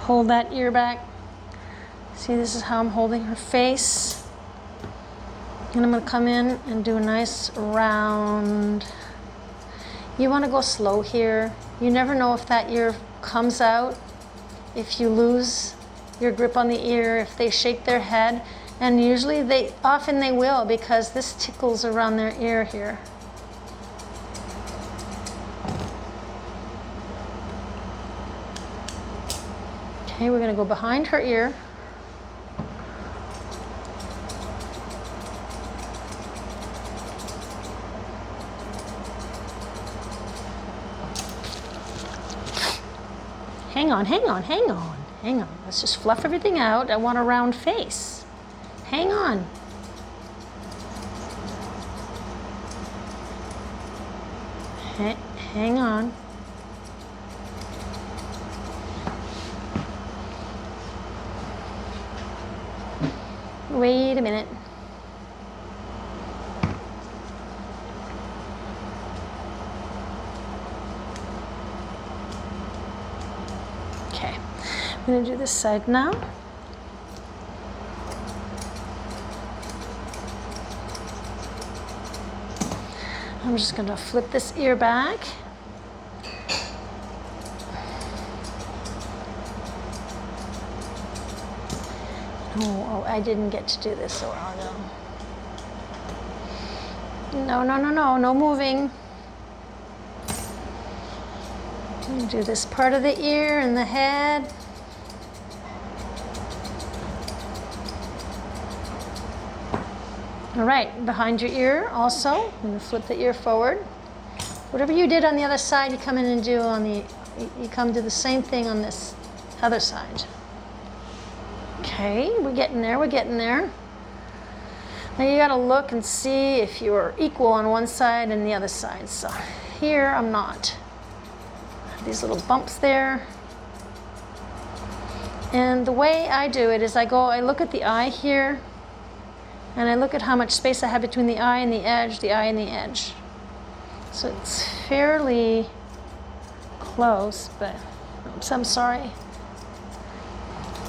Hold that ear back. See, this is how I'm holding her face. And I'm going to come in and do a nice round. You want to go slow here. You never know if that ear comes out, if you lose your grip on the ear, if they shake their head. And usually often they will, because this tickles around their ear here. Okay, we're going to go behind her ear. Hang on, hang on, hang on, hang on. Let's just fluff everything out. I want a round face. Hang on. Hang on. Wait a minute. Okay, I'm going to do this side now. I'm just going to flip this ear back. Oh, I didn't get to do this a while ago. No moving. Do this part of the ear and the head. All right, behind your ear also. I'm going to flip the ear forward. Whatever you did on the other side, you come in and do on the, you come do the same thing on this other side. Okay, we're getting there, Now you gotta look and see if you're equal on one side and the other side. So here I'm not. These little bumps there. And the way I do it is I look at the eye here, and I look at how much space I have between the eye and the edge, So it's fairly close, but oops, I'm sorry.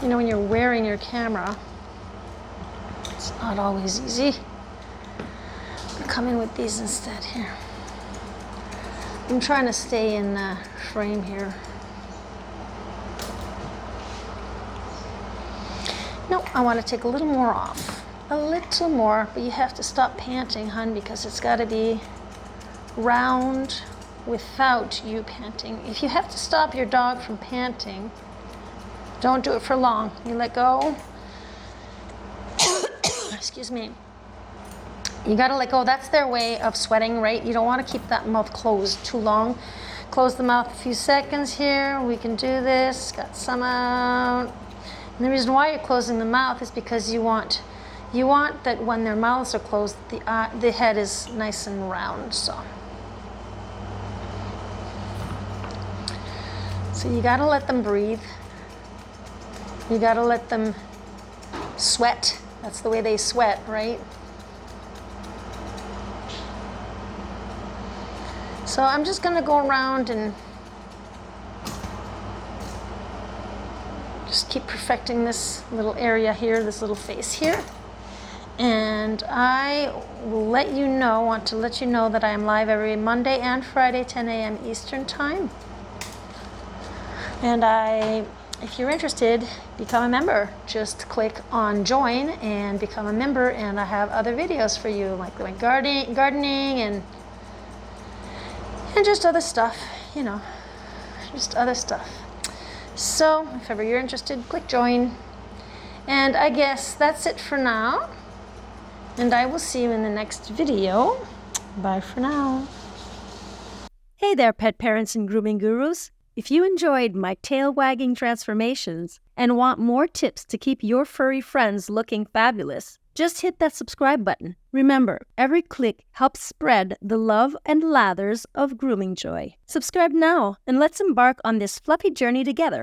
You know, when you're wearing your camera, it's not always easy. I'll come in with these instead here. I'm trying to stay in the frame here. No, I want to take a little more off. A little more, but you have to stop panting, hun, because it's got to be round without you panting. If you have to stop your dog from panting, don't do it for long. You let go. Excuse me. You gotta let go. That's their way of sweating, right? You don't want to keep that mouth closed too long. Close the mouth a few seconds here. We can do this. Got some out. And the reason why you're closing the mouth is because you want that when their mouths are closed, the head is nice and round. So you gotta let them breathe. You gotta let them sweat. That's the way they sweat, right? So I'm just gonna go around and just keep perfecting this little area here, this little face here. And I will want to let you know that I am live every Monday and Friday, 10 a.m. Eastern Time. And if you're interested, become a member. Just click on join and become a member, and I have other videos for you, like gardening and just other stuff, just other stuff. So if ever you're interested, click join. And I guess that's it for now. And I will see you in the next video. Bye for now. Hey there, pet parents and grooming gurus. If you enjoyed my tail-wagging transformations and want more tips to keep your furry friends looking fabulous, just hit that subscribe button. Remember, every click helps spread the love and lathers of grooming joy. Subscribe now and let's embark on this fluffy journey together.